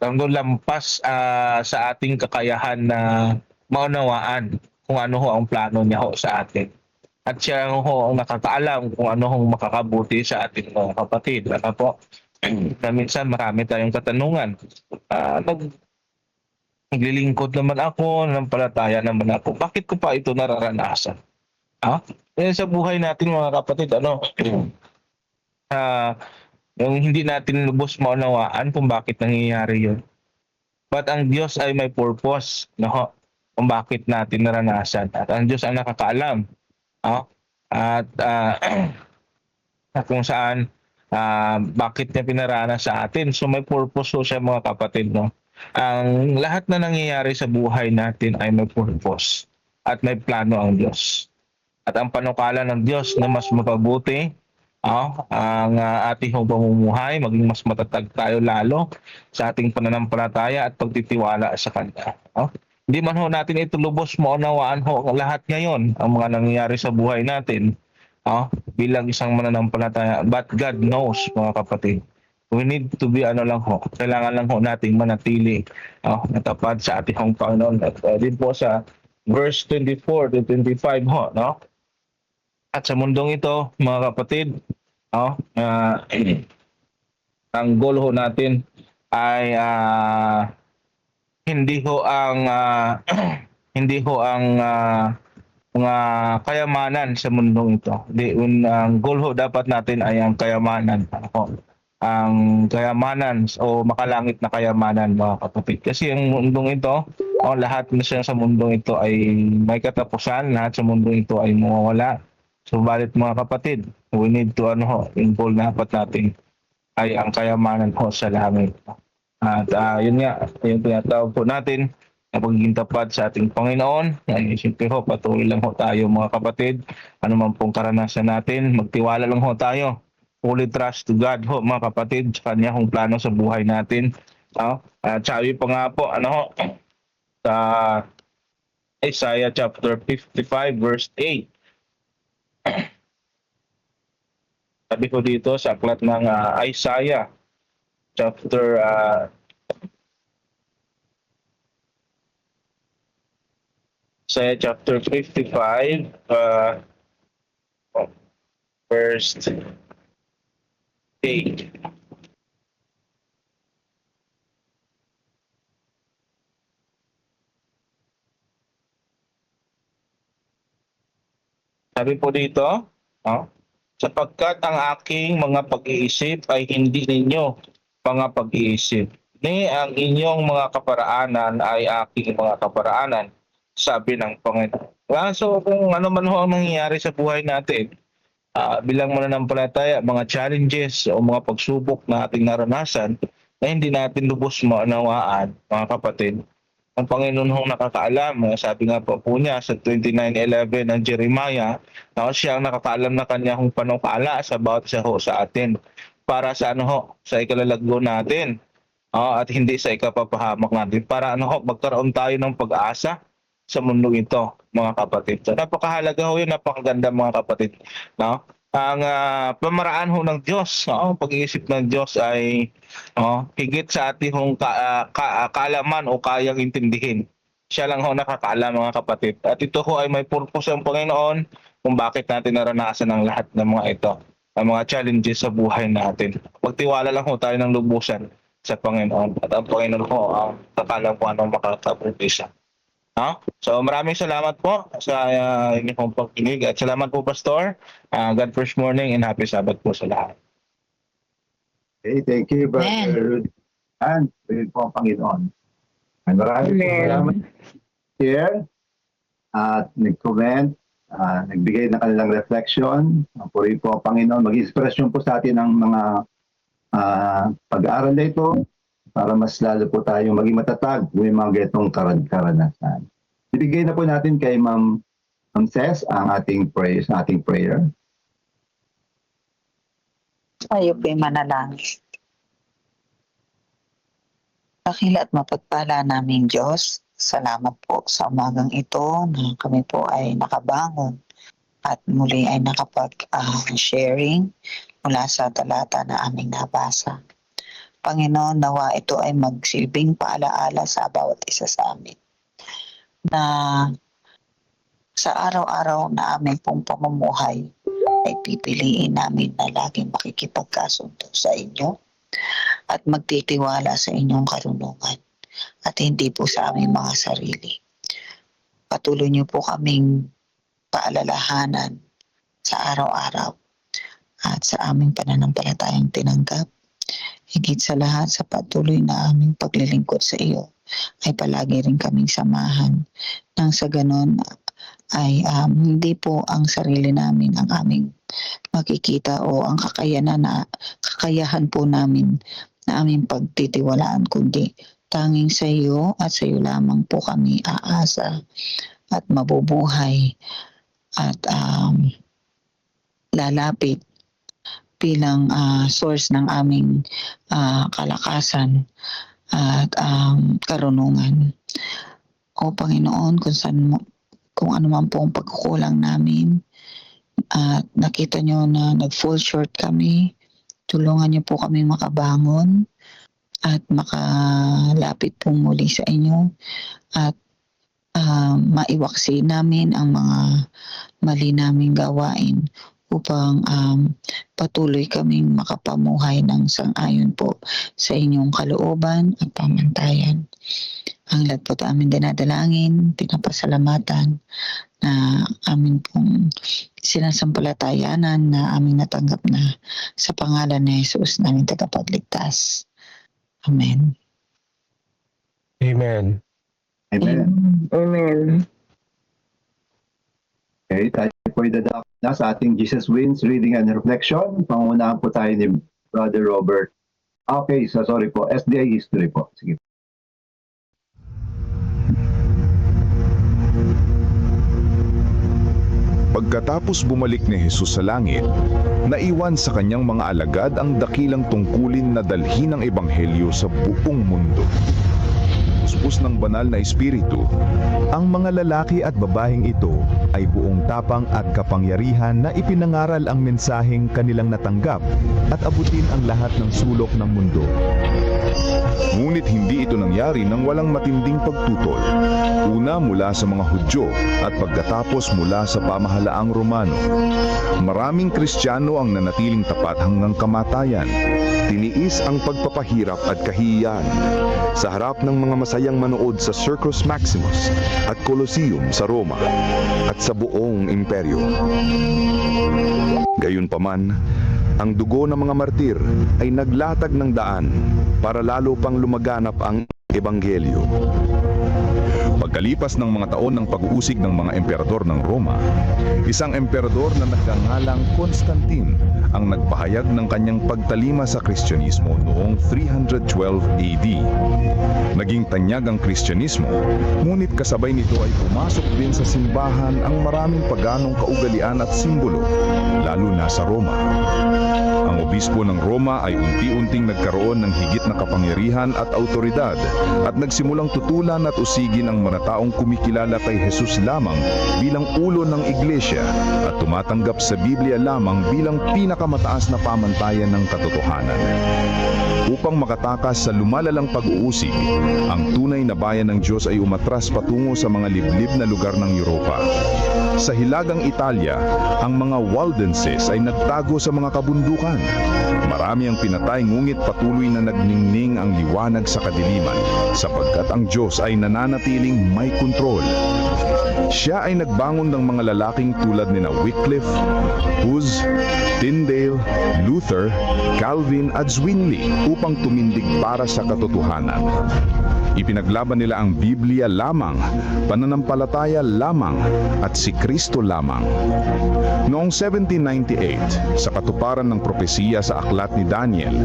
lampas sa ating kakayahan na maunawaan kung ano ho ang plano niya ho sa atin. At siya ho ang nakakaalam kung ano hong makakabuti sa ating mga kapatid. Ano po? Na minsan marami tayong katanungan. Naglilingkod naman ako, nanampalataya naman ako. Bakit ko pa ito nararanasan? Sa buhay natin mga kapatid, yung hindi natin lubos maunawaan kung bakit nangyayari yun. But ang Diyos ay may purpose, no? Kung bakit natin naranasan. At ang Diyos ang nakakaalam. At kung saan bakit niya pinaranas sa atin. So may purpose siya mga kapatid, no? Ang lahat na nangyayari sa buhay natin ay may purpose at may plano ang Diyos. At ang panukala ng Diyos na mas mapabuti ang ating pamumuhay, maging mas matatag tayo lalo sa ating pananampalataya at pagtitiwala sa Kanya. Hindi man ho natin ito lubos maunawaan ho lahat ngayon ang mga nangyayari sa buhay natin bilang isang mananampalataya. But God knows mga kapatid. We need to be kailangan lang ho nating manatili natapat sa ating Panginoon. At din po sa verse 24 to 25 ho, no? At sa mundong ito, mga kapatid, ang goal ho natin ay hindi ho ang mga kayamanan sa mundong ito. Ang goal ho dapat natin ay ang kayamanan. Ang kayamanan o makalangit na kayamanan mga kapatid. Kasi ang mundong ito lahat na siya sa mundong ito ay may katapusan, lahat sa mundong ito ay mawawala. Subalit mga kapatid, we need to yung goal na dapat natin ay ang kayamanan ho sa langit. At yun nga, yung tinatawag po natin na pagiging tapat sa ating Panginoon. Ay, siyempre ho, patuloy lang ho tayo mga kapatid. Ano man pong karanasan natin, magtiwala lang ho tayo. Fully trust to God ho mga kapatid, sa kanya hong plano sa buhay natin. At sabi pa nga po, sa Isaiah chapter 55 verse 8. Sabi ko dito sa aklat ng Isaiah chapter 55 verse 8. Sabi po dito, sapagkat ang aking mga pag-iisip ay hindi ninyo mga pag-iisip, ni ang inyong mga kaparaanan ay aking mga kaparaanan, sabi ng Panginoon. So kung ano man ho ang nangyayari sa buhay natin, bilang mananampalataya, mga challenges o mga pagsubok na ating naranasan na hindi natin lubos maunawaan, mga kapatid, ang Panginoon ho nakakaalam. Sabi nga po niya sa 29:11 ng Jeremiah, siya ang nakakaalam na kanya hong panukala sa bawat isa ho sa atin para sa sa ikalalagyo natin, at hindi sa ikapapahamak natin, para magkaroon tayo ng pag-asa sa mundo ito, mga kapatid. So napakahalaga ho yun, napakaganda mga kapatid. Ang pamaraan ho ng Diyos, pag-iisip ng Diyos ay higit sa ating kaalaman o kayang intindihin. Siya lang ho nakakaalam, mga kapatid. At ito ho ay may purpose ang Panginoon kung bakit natin naranasan ang lahat ng mga ito, ang mga challenges sa buhay natin. Magtiwala lang ho tayo ng lubusan sa Panginoon. At ang Panginoon ho ang kakalam kung anong makakaproduce. So maraming salamat po sa inyong pagkinig at salamat po, Pastor. God first morning and happy Sabbath po sa lahat. Okay, thank you, Brother Rudy. And po ang Panginoon. And maraming po salamat here at nag-comment, nagbigay ng kanilang reflection. Puri po ang Panginoon. Mag-inspirasyon po sa atin ang mga pag-aaral na ito para mas lalo po tayong maging matatag kung may mga ganitong karanasan. Ibigay na po natin kay Ma'am Ces ang ating prayer. Tayo po'y manalangin. Dakila at mapagpala naming Diyos, salamat po sa umagang ito na kami po ay nakabangon at muli ay nakapag-sharing mula sa talata na aming nabasa. Panginoon, nawa ito ay magsilbing paalaala sa bawat isa sa amin na sa araw-araw na aming pong pamumuhay ay pipiliin namin na laging makikipagkasundo sa inyo at magtitiwala sa inyong karunungan at hindi po sa aming mga sarili. Patuloy niyo po kaming paalalahanan sa araw-araw at sa aming pananampalatayang tinanggap. Higit sa lahat, sa patuloy na aming paglilingkod sa iyo ay palagi rin kaming samahan nang sa ganon ay hindi po ang sarili namin ang aming makikita o ang kakayahan po namin na aming pagtitiwalaan, kundi tanging sa iyo at sa iyo lamang po kami aasa at mabubuhay at lalapit bilang source ng aming kalakasan at karunungan. O Panginoon, kung ano man po ang pagkukulang namin at nakita nyo na nag-fall short kami, tulungan nyo po kami makabangon at makalapit po muli sa inyo at maiwaksi namin ang mga mali naming gawain upang patuloy kaming makapamuhay ng sang-ayon po sa inyong kalooban at pamantayan. Ang lahat po amin dinadalangin, pinapasalamatan na amin pong sinasampalatayanan na aming natanggap na sa pangalan ni Jesus naming tagapagligtas. Amen. Amen. Amen. Amen. Okay, tayo po idadako na sa ating Jesus Wins Reading and Reflection. Pangunahan po tayo ni Brother Robert. Okay, so sorry po. SDA History po. Sige. Pagkatapos bumalik ni Jesus sa langit, naiwan sa kanyang mga alagad ang dakilang tungkulin na dalhin ang ebanghelyo sa buong mundo. Puspos ng banal na espiritu, ang mga lalaki at babaeng ito ay buong tapang at kapangyarihan na ipinangaral ang mensaheng kanilang natanggap at abutin ang lahat ng sulok ng mundo. Ngunit hindi ito nangyari nang walang matinding pagtutol. Una mula sa mga Hudyo at pagkatapos mula sa pamahalaang Romano. Maraming Kristiyano ang nanatiling tapat hanggang kamatayan. Tiniis ang pagpapahirap at kahihiyan sa harap ng mga masayang manood sa Circus Maximus at Colosseum sa Roma at sa buong imperyo. Gayunpaman, ang dugo ng mga martir ay naglatag ng daan para lalo pang lumaganap ang ebanghelyo. Pagkalipas ng mga taon ng pag-uusig ng mga emperador ng Roma, isang emperador na nagngangalang Constantine ang nagpahayag ng kanyang pagtalima sa Kristyanismo noong 312 AD. Naging tanyag ang Kristyanismo, ngunit kasabay nito ay pumasok din sa simbahan ang maraming paganong kaugalian at simbolo, lalo na sa Roma. Ang obispo ng Roma ay unti-unting nagkaroon ng higit na kapangyarihan at autoridad at nagsimulang tutulan at usigin ang mga taong kumikilala kay Jesus lamang bilang ulo ng iglesia at tumatanggap sa Biblia lamang bilang pinakamataas na pamantayan ng katotohanan. Upang makatakas sa lumalalang pag-uusig, ang tunay na bayan ng Diyos ay umatras patungo sa mga liblib na lugar ng Europa. Sa hilagang Italia, ang mga Waldenses ay nagtago sa mga kabundukan. Marami ang pinatay ngunit patuloy na nagningning ang liwanag sa kadiliman sapagkat ang Diyos ay nananatiling may kontrol. Siya ay nagbangon ng mga lalaking tulad nina Wycliffe, Hus, Tyndale, Luther, Calvin at Zwingli upang tumindig para sa katotohanan. Ipinaglaban nila ang Biblia lamang, pananampalataya lamang, at si Kristo lamang. Noong 1798, sa katuparan ng propesiya sa aklat ni Daniel,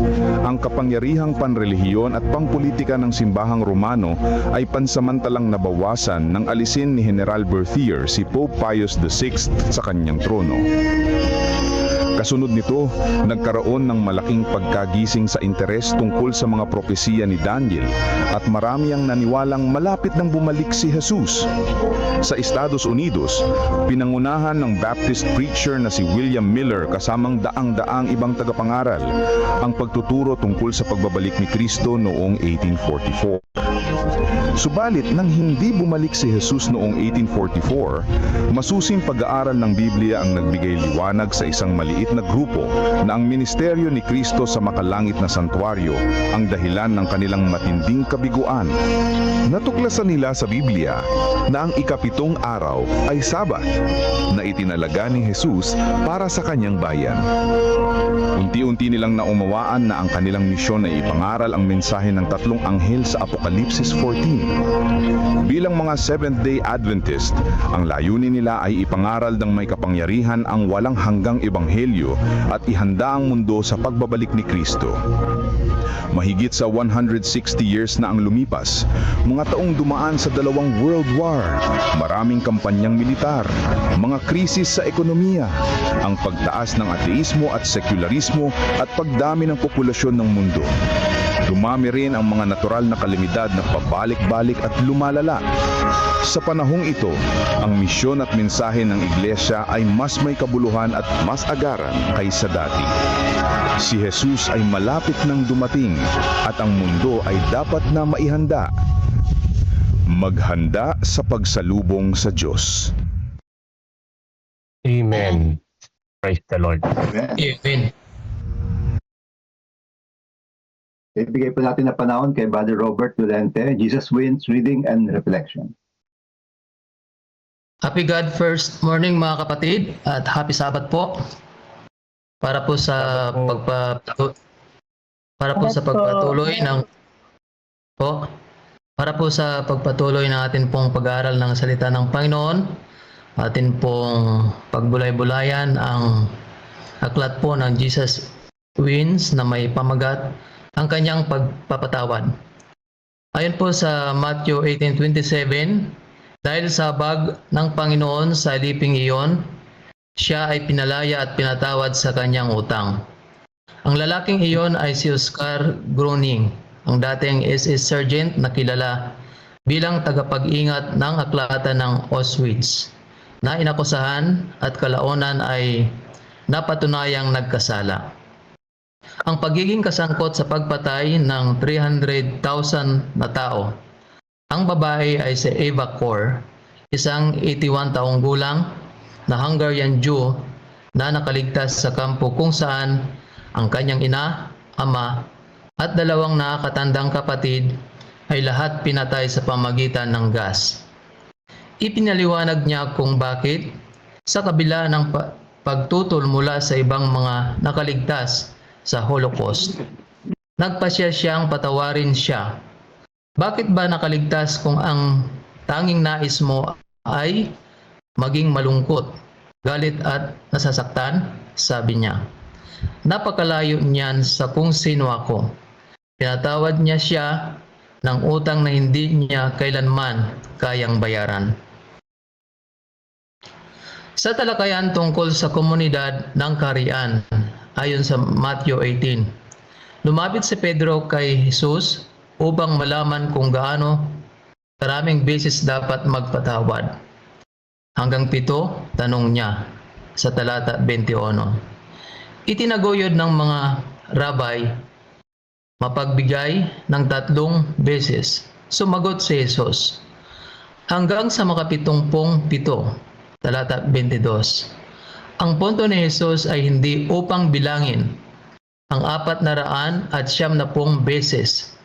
ang kapangyarihang panrelihiyon at pangpolitika ng simbahang Romano ay pansamantalang nabawasan nang alisin ni General Berthier si Pope Pius VI sa kanyang trono. Kasunod nito, nagkaroon ng malaking pagkagising sa interes tungkol sa mga propesiya ni Daniel at marami ang naniwalang malapit nang bumalik si Jesus. Sa Estados Unidos, pinangunahan ng Baptist preacher na si William Miller kasamang daang-daang ibang tagapangaral ang pagtuturo tungkol sa pagbabalik ni Kristo noong 1844. Subalit nang hindi bumalik si Jesus noong 1844, masusing pag-aaral ng Biblia ang nagbigay liwanag sa isang maliit na grupo na ang ministeryo ni Kristo sa makalangit na santuaryo ang dahilan ng kanilang matinding kabiguan. Natuklasan nila sa Biblia na ang ikapitong araw ay Sabat na itinalaga ni Jesus para sa kanyang bayan. Unti-unti nilang naunawaan na ang kanilang misyon ay ipangaral ang mensahe ng tatlong anghel sa Apokalipsis 14. Bilang mga Seventh-day Adventist, ang layunin nila ay ipangaral ng may kapangyarihan ang walang hanggang ebanghelyo at ihanda ang mundo sa pagbabalik ni Kristo. Mahigit sa 160 years na ang lumipas, mga taong dumaan sa dalawang World War, maraming kampanyang militar, mga krisis sa ekonomiya, ang pagtaas ng ateismo at sekularismo at pagdami ng populasyon ng mundo. Dumami rin ang mga natural na kalamidad na pabalik-balik at lumalala. Sa panahong ito, ang misyon at mensahe ng iglesia ay mas may kabuluhan at mas agaran kaysa dati. Si Jesus ay malapit nang dumating at ang mundo ay dapat na maihanda. Maghanda sa pagsalubong sa Diyos. Amen. Praise the Lord. Amen. Ibigay po natin na panahon kay Brother Robert Dulente, Jesus Wins Reading and Reflection. Happy God first morning mga kapatid at happy Sabbath po. Para po sa pagpatuloy ng po Para po sa pagpatuloy ng atin pong pag-aaral ng salita ng Panginoon, atin pong pagbulay-bulayan ang aklat po ng Jesus Wins na may pamagat ang kanyang pagpapatawad. Ayon po sa Matthew 18:27, dahil sa habag ng Panginoon sa aliping iyon, siya ay pinalaya at pinatawad sa kanyang utang. Ang lalaking iyon ay si Oscar Groening, ang dating SS Sergeant na kilala bilang tagapag-ingat ng aklatan ng Auschwitz, na inakusahan at kalaunan ay napatunayang nagkasala. Ang pagiging kasangkot sa pagpatay ng 300,000 na tao. Ang babae ay si Eva Kor, isang 81 taong gulang na Hungarian Jew na nakaligtas sa kampo kung saan ang kanyang ina, ama, at dalawang nakakatandang kapatid ay lahat pinatay sa pamagitan ng gas. Ipinaliwanag niya kung bakit sa kabila ng pagtutol mula sa ibang mga nakaligtas sa Holocaust, nagpasya siyang patawarin siya. Bakit ba nakaligtas kung ang tanging nais mo ay maging malungkot, galit at nasasaktan? Sabi niya. Napakalayo niyan sa kung sino ako. Pinatawad niya siya ng utang na hindi niya kailanman kayang bayaran. Sa talakayan tungkol sa komunidad ng kaharian, ayon sa Matthew 18, lumapit si Pedro kay Jesus upang malaman kung gaano karaming beses dapat magpatawad. Hanggang 7, tanong niya sa talata 21. Itinaguyod ng mga rabay mapagbigay ng 3 beses. Sumagot si Jesus, hanggang sa maka-70, talata 22. Ang punto ni Jesus ay hindi upang bilangin ang 490 beses,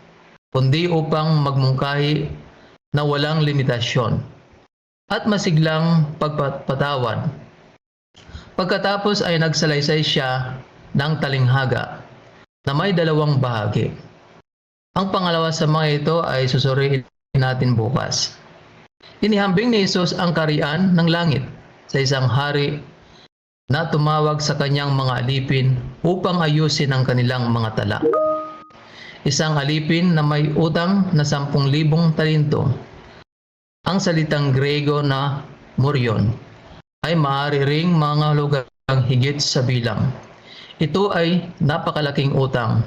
kundi upang magmungkahi na walang limitasyon at masiglang pagpatawad. Pagkatapos ay nagsalaysay siya ng talinghaga na may 2 bahagi. Ang pangalawa sa mga ito ay susuriin natin bukas. Inihambing ni Jesus ang kaharian ng langit sa isang hari na tumawag sa kanyang mga alipin upang ayusin ang kanilang mga tala. Isang alipin na may utang na 10,000 talento. Ang salitang Grego na morion ay maaari ring mga hulugang higit sa bilang. Ito ay napakalaking utang,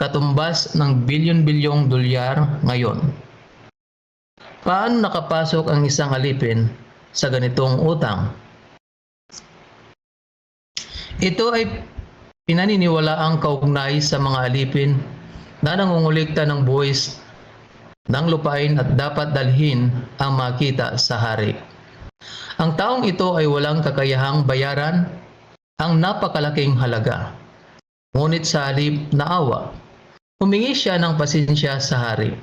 katumbas ng bilyon-bilyong dolyar ngayon. Paano nakapasok ang isang alipin sa ganitong utang? Ito ay pinaniniwalaang kaugnay sa mga alipin na nangungulikta ng buwis ng lupain at dapat dalhin ang makita sa hari. Ang taong ito ay walang kakayahang bayaran ang napakalaking halaga. Ngunit sa halip na awa, humingi siya ng pasensya sa hari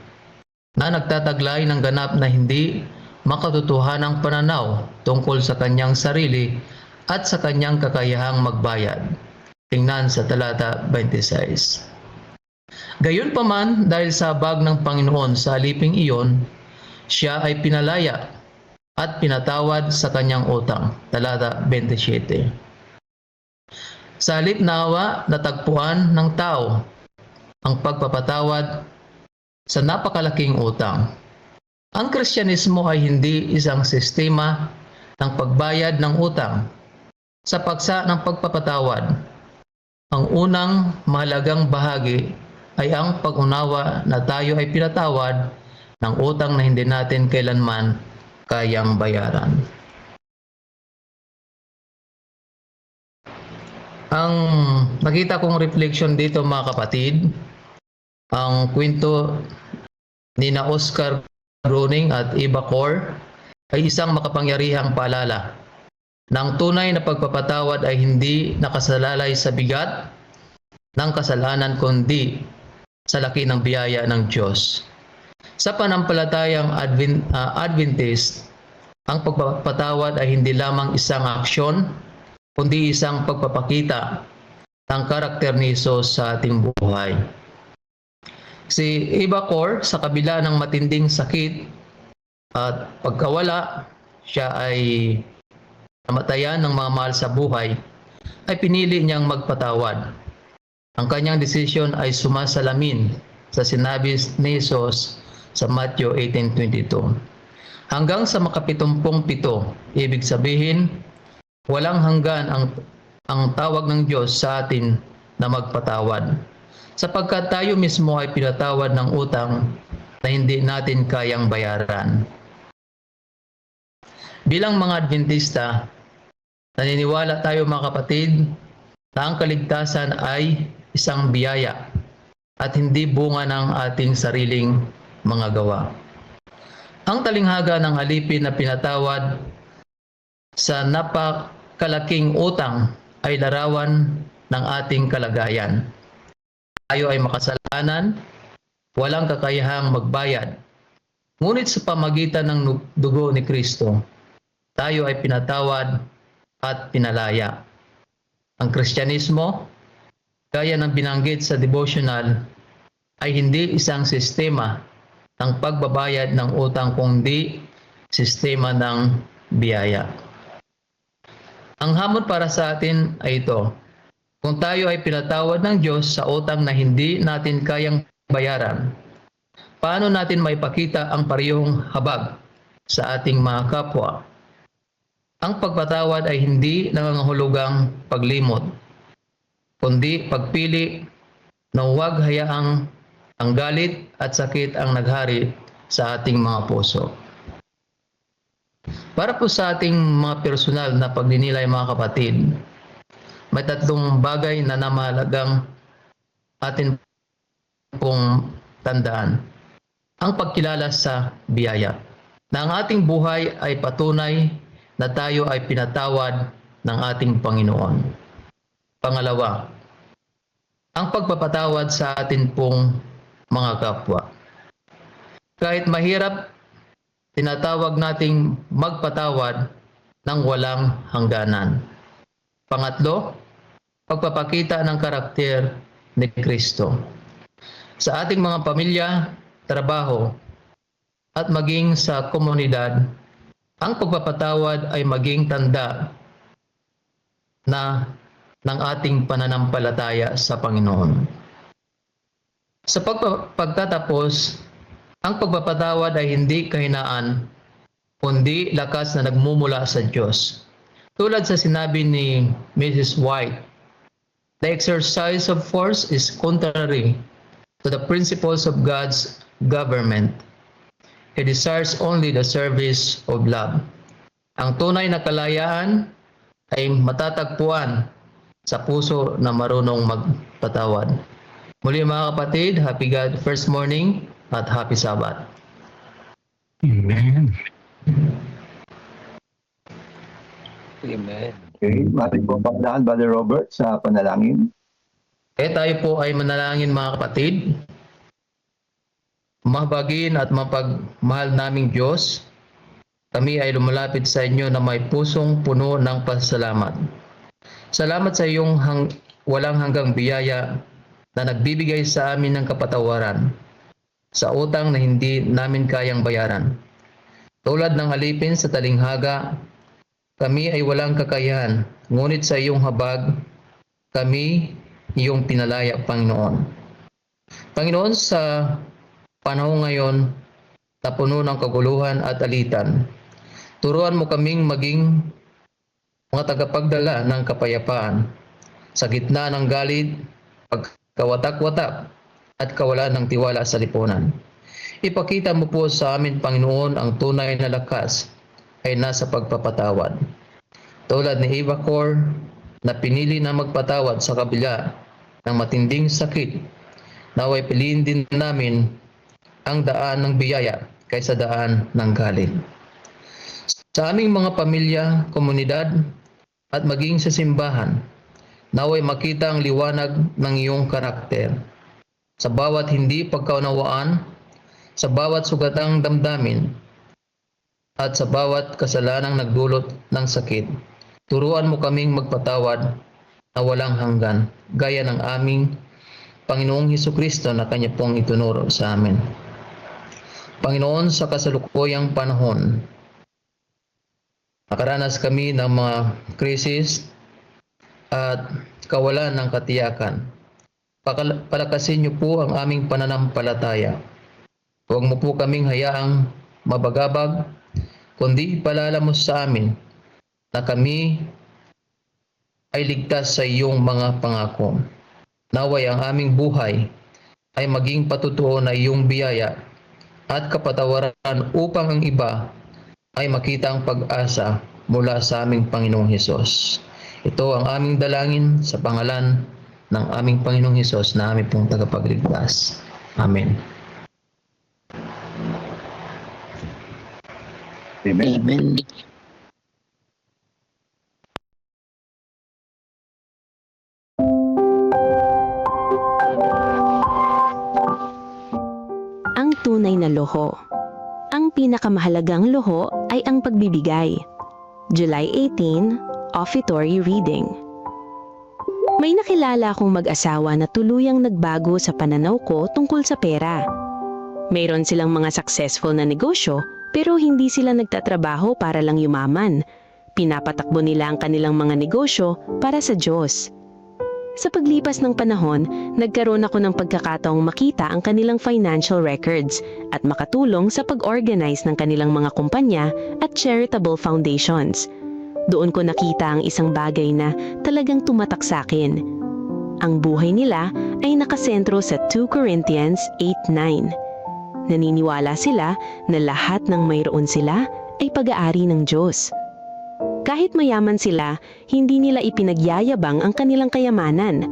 na nagtataglay ng ganap na hindi makatotohanang pananaw tungkol sa kanyang sarili at sa kanyang kakayahang magbayad. Tingnan sa talata 26. Gayunpaman, dahil sa habag ng Panginoon sa aliping iyon, siya ay pinalaya at pinatawad sa kanyang utang. Talata 27. Sa halip na awa, natagpuan ng tao ang pagpapatawad sa napakalaking utang. Ang Kristyanismo ay hindi isang sistema ng pagbayad ng utang. Sa paksa ng pagpapatawad, ang unang mahalagang bahagi ay ang pag-unawa na tayo ay pinatawad ng utang na hindi natin kailanman kayang bayaran. Ang nakita kong reflection dito mga kapatid, ang kwento ni na Oscar Groening at Eva Kor ay isang makapangyarihang paalala na ang tunay na pagpapatawad ay hindi nakasalalay sa bigat ng kasalanan kundi sa laki ng biyaya ng Diyos. Sa panampalatayang Adventist, ang pagpapatawad ay hindi lamang isang aksyon kundi isang pagpapakita ng karakter ni Jesus sa ating buhay. Si Ibacor, sa kabila ng matinding sakit at pagkawala, siya ay namatayan ng mga mahal sa buhay, ay pinili niyang magpatawad. Ang kanyang desisyon ay sumasalamin sa sinabi ni Jesus sa Matthew 18:22. Hanggang sa makapitumpung-pito, ibig sabihin, walang hanggan ang tawag ng Diyos sa atin na magpatawad. Sapagkat tayo mismo ay pinatawad ng utang na hindi natin kayang bayaran. Bilang mga Adventista, naniniwala tayo mga kapatid na ang kaligtasan ay isang biyaya at hindi bunga ng ating sariling mga gawa. Ang talinghaga ng alipin na pinatawad sa napakalaking utang ay larawan ng ating kalagayan. Tayo ay makasalanan, walang kakayahang magbayad. Ngunit sa pamagitan ng dugo ni Kristo, tayo ay pinatawad at pinalaya. Ang Kristyanismo, gaya ng binanggit sa devotional, ay hindi isang sistema ng pagbabayad ng utang kundi sistema ng biyaya. Ang hamon para sa atin ay ito. Kung tayo ay pinatawad ng Diyos sa utang na hindi natin kayang bayaran, paano natin maipakita ang parehong habag sa ating mga kapwa? Ang pagpatawad ay hindi nangangahulugang paglimot, kundi pagpili na huwag hayaang ang galit at sakit ang naghari sa ating mga puso. Para po sa ating mga personal na pagninilay mga kapatid, may tatlong bagay na namahalagang atin pong tandaan. Ang pagkilala sa biyaya, na ang ating buhay ay patunay na tayo ay pinatawad ng ating Panginoon. Pangalawa, ang pagpapatawad sa atin pong mga kapwa. Kahit mahirap, tinatawag nating magpatawad ng walang hangganan. Pangatlo, pagpapakita ng karakter ni Kristo. Sa ating mga pamilya, trabaho, at maging sa komunidad, ang pagpapatawad ay maging tanda na ng ating pananampalataya sa Panginoon. Sa pagtatapos, ang pagpapatawad ay hindi kahinaan, kundi lakas na nagmumula sa Diyos. Tulad sa sinabi ni Mrs. White, the exercise of force is contrary to the principles of God's government. He desires only the service of love. Ang tunay na kalayaan ay matatagpuan sa puso na marunong magpatawad. Muli mga kapatid, happy God first morning at happy Sabbath. Amen. Amen. Okay, maraming po pagdaan, Brother Robert, sa panalangin. Tayo po ay manalangin mga kapatid. Mahabagin at mapagmahal naming Diyos, kami ay lumalapit sa inyo na may pusong puno ng pasalamat. Salamat sa iyong walang hanggang biyaya na nagbibigay sa amin ng kapatawaran sa utang na hindi namin kayang bayaran. Tulad ng alipin sa talinghaga, kami ay walang kakayahan, ngunit sa iyong habag, kami iyong pinalaya, Panginoon. Panginoon, sa panahon ngayon na puno ng kaguluhan at alitan, turuan mo kaming maging mga tagapagdala ng kapayapaan sa gitna ng galit, pagkawatak-watak at kawalan ng tiwala sa lipunan. Ipakita mo po sa amin, Panginoon, ang tunay na lakas ay nasa pagpapatawad. Tulad ni Ibacor na pinili na magpatawad sa kabila ng matinding sakit, naway piliin din namin ang daan ng biyaya kaysa daan ng galit. Sa aming mga pamilya, komunidad, at maging sa simbahan, naway makita ang liwanag ng iyong karakter. Sa bawat hindi pagkaunawaan, sa bawat sugatang damdamin, at sa bawat kasalanang nagdulot ng sakit, turuan mo kaming magpatawad na walang hanggan, gaya ng aming Panginoong Hesukristo na Kanya pong itunuro sa amin. Panginoon, sa kasalukuyang panahon, nakaranas kami ng mga krisis at kawalan ng katiyakan. Palakasin niyo po ang aming pananampalataya. Huwag mo po kaming hayaang mabagabag, kundi ipalalamus sa amin na kami ay ligtas sa iyong mga pangako. Naway ang aming buhay ay maging patutuo na iyong biyaya at kapatawaran upang ang iba ay makita ang pag-asa mula sa aming Panginoong Hesus. Ito ang aming dalangin sa pangalan ng aming Panginoong Hesus na aming pong tagapagligtas. Amen. Amen. Amen. Ang tunay na luho. Ang pinakamahalagang luho ay ang pagbibigay. July 18, Offertory Reading. May nakilala akong mag-asawa na tuluyang nagbago sa pananaw ko tungkol sa pera. Mayroon silang mga successful na negosyo pero hindi sila nagtatrabaho para lang yumaman. Pinapatakbo nila ang kanilang mga negosyo para sa Diyos. Sa paglipas ng panahon, nagkaroon ako ng pagkakataong makita ang kanilang financial records at makatulong sa pag-organize ng kanilang mga kumpanya at charitable foundations. Doon ko nakita ang isang bagay na talagang tumatak sa akin. Ang buhay nila ay nakasentro sa 2 Corinthians 8:9. Naniniwala sila na lahat ng mayroon sila ay pag-aari ng Diyos. Kahit mayaman sila, hindi nila ipinagyayabang ang kanilang kayamanan.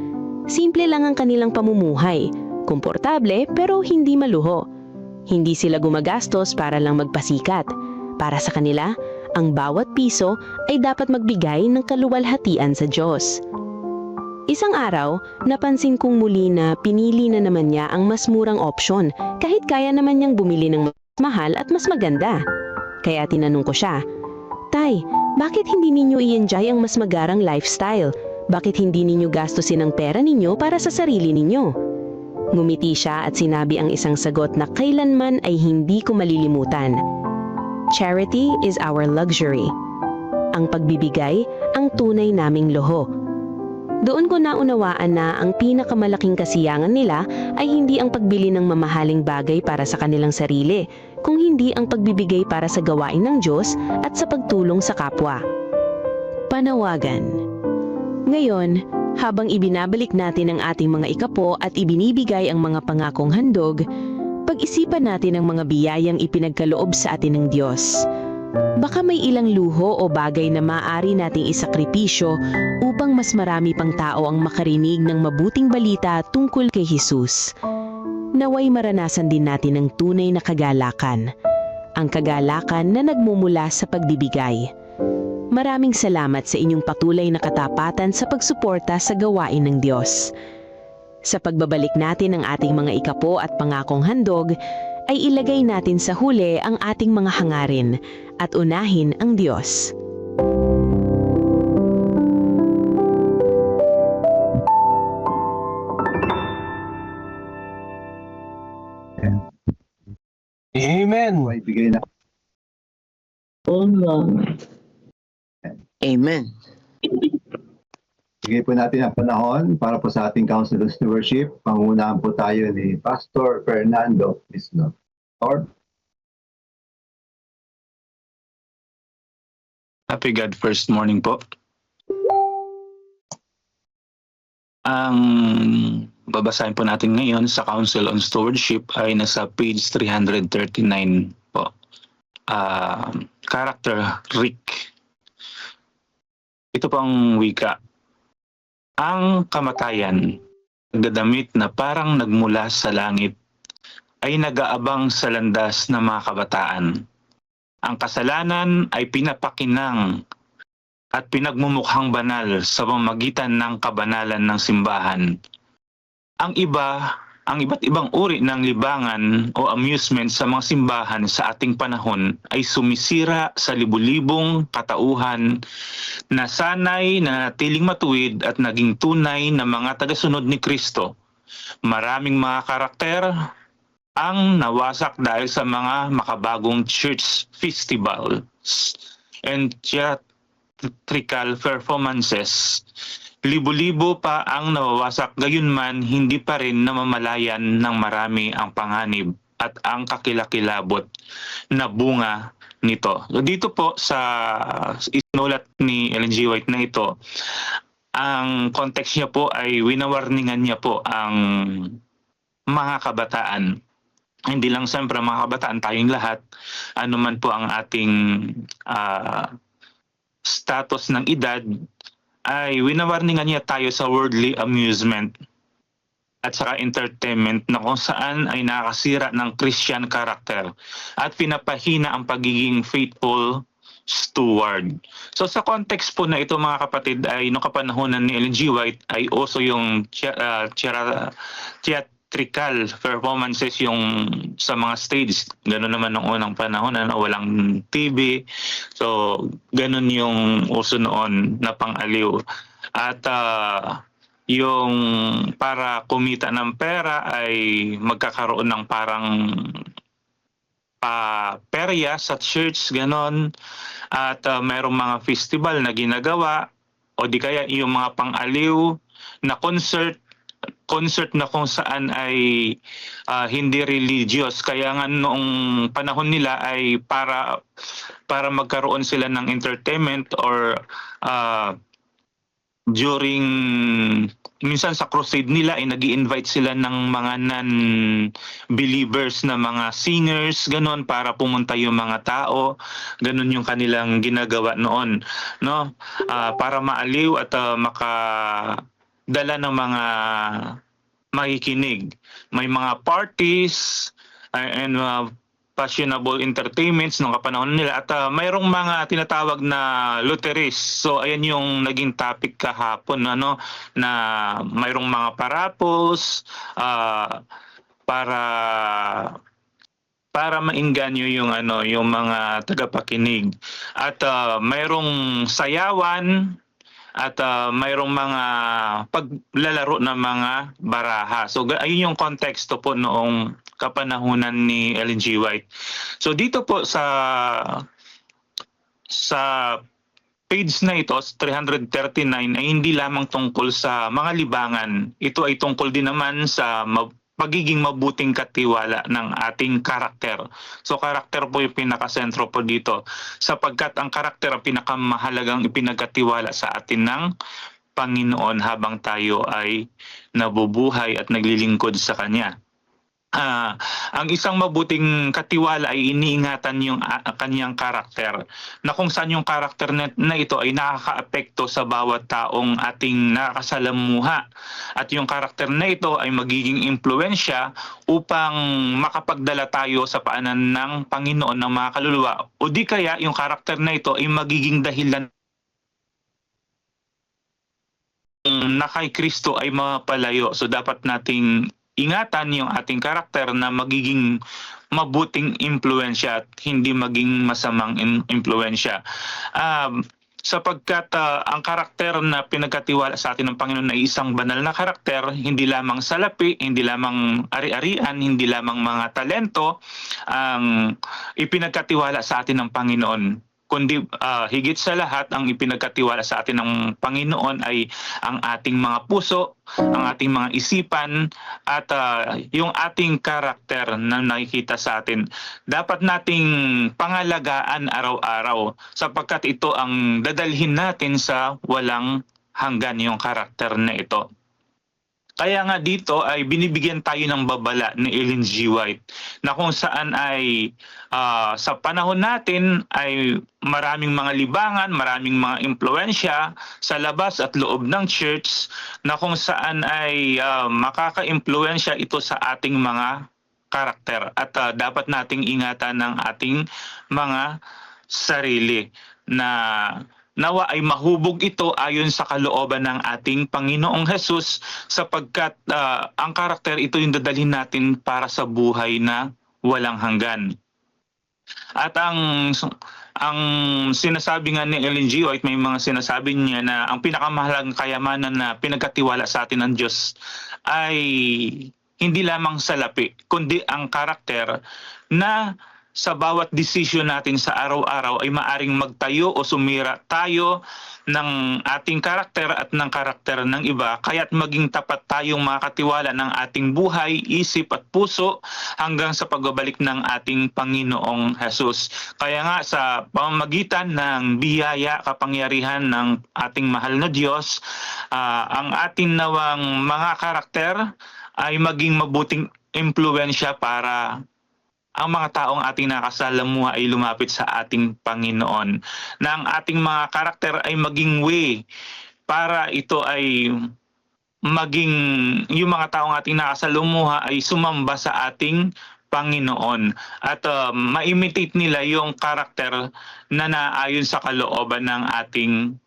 Simple lang ang kanilang pamumuhay, komportable pero hindi maluho. Hindi sila gumagastos para lang magpasikat. Para sa kanila, ang bawat piso ay dapat magbigay ng kaluwalhatian sa Diyos. Isang araw, napansin kong muli na pinili na naman niya ang mas murang opsyon kahit kaya naman niyang bumili ng mas mahal at mas maganda. Kaya tinanong ko siya, "Tay, bakit hindi ninyo i-enjoy ang mas magarang lifestyle? Bakit hindi ninyo gastusin ang pera ninyo para sa sarili ninyo?" Ngumiti siya at sinabi ang isang sagot na kailanman ay hindi ko malilimutan. Charity is our luxury. Ang pagbibigay ang tunay naming luho. Doon ko naunawaan na ang pinakamalaking kasiyangan nila ay hindi ang pagbili ng mamahaling bagay para sa kanilang sarili, kung hindi ang pagbibigay para sa gawain ng Diyos at sa pagtulong sa kapwa. Panawagan. Ngayon, habang ibinabalik natin ang ating mga ikapo at ibinibigay ang mga pangakong handog, pag-isipan natin ang mga biyayang ipinagkaloob sa atin ng Diyos. Baka may ilang luho o bagay na maaari nating isakripisyo upang mas marami pang tao ang makarinig ng mabuting balita tungkol kay Jesus. Naway maranasan din natin ang tunay na kagalakan. Ang kagalakan na nagmumula sa pagbibigay. Maraming salamat sa inyong patuloy na katapatan sa pagsuporta sa gawain ng Diyos. Sa pagbabalik natin ng ating mga ikapo at pangakong handog, ay ilagay natin sa huli ang ating mga hangarin at unahin ang Diyos. Amen. May bigay na. Amen. Bigay po natin ang panahon para po sa ating Council of Stewardship. Pangunahan po tayo ni Pastor Fernando Isno. Or Happy God First Morning po. Ang babasahin po natin ngayon sa Council on Stewardship ay nasa page 339 po. Character Rick. Ito pong wika. Ang kamatayan, nagdadamit na parang nagmula sa langit, ay nag-aabang sa landas ng mga kabataan. Ang kasalanan ay pinapakinang at pinagmumukhang banal sa pamamagitan ng kabanalan ng simbahan. Ang iba't ibang uri ng libangan o amusement sa mga simbahan sa ating panahon ay sumisira sa libu-libong katauhan na sanay na natiling matuwid at naging tunay na mga tagasunod ni Kristo Maraming mga karakter ang nawasak dahil sa mga makabagong church festivals and theatrical performances. Libo-libo pa ang nawawasak, gayunman hindi pa rin namamalayan ng marami ang panganib at ang kakilakilabot na bunga nito. So dito po sa isinulat ni Ellen G. White na ito, ang context niya po ay winawarningan niya po ang mga kabataan. Hindi lang siyempre mga kabataan, tayong lahat, anuman po ang ating status ng edad, ay winawarningan niya tayo sa worldly amusement at saka entertainment na kung saan ay nakasira ng Christian character at pinapahina ang pagiging faithful steward. So sa context po na ito mga kapatid ay noong kapanahonan ni Ellen G. White ay also yung theatrical performances yung sa mga stage. Ganun naman noong unang panahon na walang TV. So ganun yung uso noon na pang-aliw. At yung para kumita ng pera ay magkakaroon ng parang perya sa church, ganon. At mayroong mga festival na ginagawa o di kaya yung mga pang-aliw na concert na kung saan ay hindi religious. Kaya nga noong panahon nila ay para magkaroon sila ng entertainment or during minsan sa crusade nila ay nag-i-invite sila ng mga non-believers na mga singers, ganon, para pumunta yung mga tao. Ganon yung kanilang ginagawa noon, no? Para maaliw at makadala ng mga makikinig. May mga parties and fashionable entertainments nung kapanahon nila at mayroong mga tinatawag na lotteries. So ayan yung naging topic kahapon, ano, na mayroong mga parables para mainganyo yung yung mga tagapakinig. At mayroong sayawan at mayroong mga paglalaro ng mga baraha. So ayun yung konteksto po noong kapanahunan ni Ellen G. White. So dito po sa page na ito, 339, ay hindi lamang tungkol sa mga libangan. Ito ay tungkol din naman sa pagiging mabuting katiwala ng ating karakter. So karakter po yung pinakasentro po dito, sapagkat ang karakter ang pinakamahalagang ipinagkatiwala sa atin ng Panginoon habang tayo ay nabubuhay at naglilingkod sa Kanya. Ang isang mabuting katiwala ay iniingatan yung kanyang karakter, na kung saan yung karakter na ito ay nakakaapekto sa bawat taong ating nakakasalamuha, at yung karakter na ito ay magiging impluwensya upang makapagdala tayo sa paanan ng Panginoon ng mga kaluluwa, o di kaya yung karakter na ito ay magiging dahilan na kay Kristo ay mapalayo. So dapat nating ingatan yung ating karakter na magiging mabuting impluwensya at hindi maging masamang impluwensya. Sapagkat ang karakter na pinagkatiwala sa atin ng Panginoon ay isang banal na karakter, hindi lamang salapi, hindi lamang ari-arian, hindi lamang mga talento ang ipinagkatiwala sa atin ng Panginoon, kundi higit sa lahat ang ipinagkatiwala sa atin ng Panginoon ay ang ating mga puso, ang ating mga isipan, at yung ating karakter na nakikita sa atin. Dapat nating pangalagaan araw-araw sapagkat ito ang dadalhin natin sa walang hanggan, yung karakter na ito. Kaya nga dito ay binibigyan tayo ng babala ni Ellen G. White na kung saan ay sa panahon natin ay maraming mga libangan, maraming mga impluwensya sa labas at loob ng church na kung saan ay makaka-impluwensya ito sa ating mga karakter, at dapat nating ingatan ng ating mga sarili na nawa ay mahubog ito ayon sa kalooban ng ating Panginoong Hesus, sapagkat ang karakter ito yung dadalhin natin para sa buhay na walang hanggan. At ang Ang sinasabi nga ni Ellen G. White, may mga sinasabi niya na ang pinakamahalagang kayamanan na pinagkatiwala sa atin ng Diyos ay hindi lamang salapi, kundi ang karakter na sa bawat desisyon natin sa araw-araw ay maaring magtayo o sumira tayo ng ating karakter at ng karakter ng iba, kaya't maging tapat tayong makakatiwala ng ating buhay, isip at puso hanggang sa pagbabalik ng ating Panginoong Hesus. Kaya nga sa pamamagitan ng biyaya, kapangyarihan ng ating mahal na Diyos, ang ating nawang mga karakter ay maging mabuting impluwensya para ang mga taong ating nakasalamuha ay lumapit sa ating Panginoon. Na ang ating mga karakter ay maging way para ito ay maging, yung mga taong ating nakasalamuha ay sumamba sa ating Panginoon. At ma-imitate nila yung karakter na naayon sa kalooban ng ating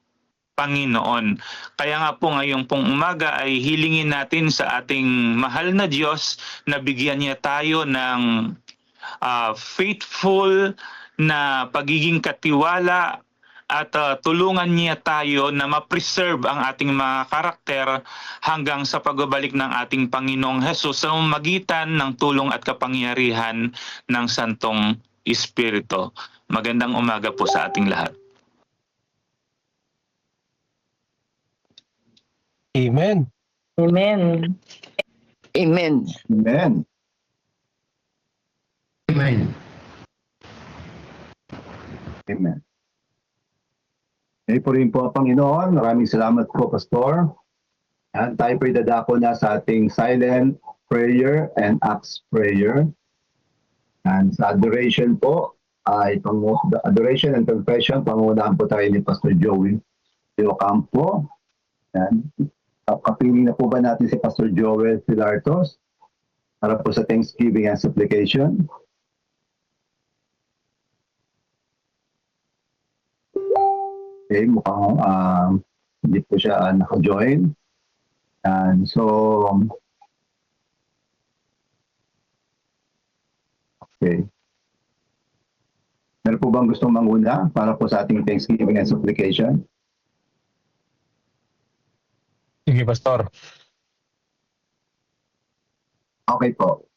Panginoon. Kaya nga po ngayong pong umaga ay hilingin natin sa ating mahal na Diyos na bigyan niya tayo ng faithful na pagiging katiwala at tulungan niya tayo na ma-preserve ang ating mga karakter hanggang sa pagbabalik ng ating Panginoong Hesus sa magitan ng tulong at kapangyarihan ng Santong Espiritu. Magandang umaga po sa ating lahat. Amen. Amen. Amen. Amen. Amen. Amen. Ngayon po rin po ang Panginoon. Maraming salamat po, Pastor. At tayo po dadako na sa ating silent prayer and acts prayer. And sa adoration po, adoration and confession, pangunahan po tayo ni Pastor Joey Ocampo. Yan. Kapiling na po ba natin si Pastor Joel Filartos para po sa Thanksgiving and Supplication? Okay, mukhang hindi po siya naka-join. And so, okay. Meron po bang gustong manguna para po sa ating Thanksgiving and Supplication? Sige, Pastor. Okay po.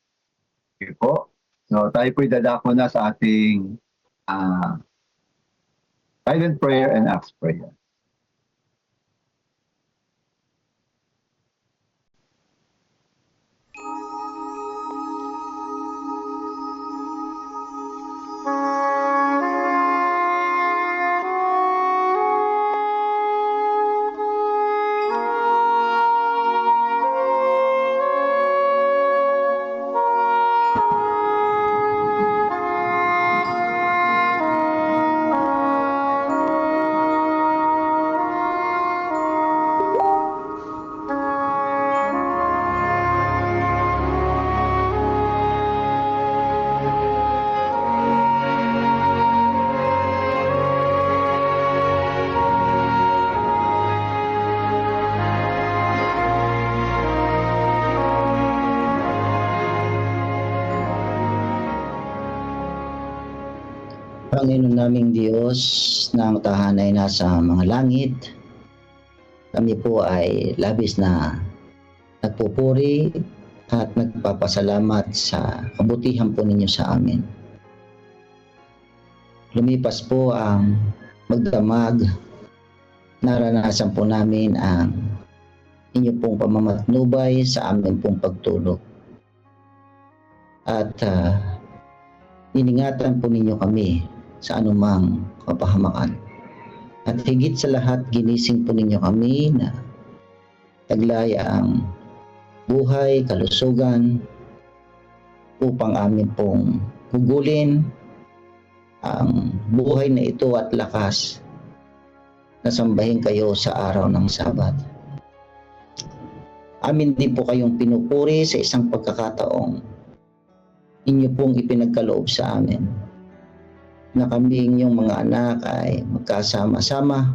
Okay po. So tayo po'y dadako na sa ating silent prayer and acts prayer. Panginoon naming Diyos na ang tahanay nasa mga langit, kami po ay labis na nagpupuri at nagpapasalamat sa kabutihan po ninyo sa amin. Lumipas po ang magdamag, naranasan po namin ang inyo pong pamamatnubay sa amin pong pagtulog. At iningatan po ninyo kami sa anumang kapahamakan. At higit sa lahat, ginising po ninyo kami na taglay ang buhay, kalusugan, upang amin pong hugulin ang buhay na ito at lakas na sambahin kayo sa araw ng Sabat. Amin din po kayong pinupuri sa isang pagkakataong inyo pong ipinagkaloob sa amin na kami inyong mga anak ay magkasama-sama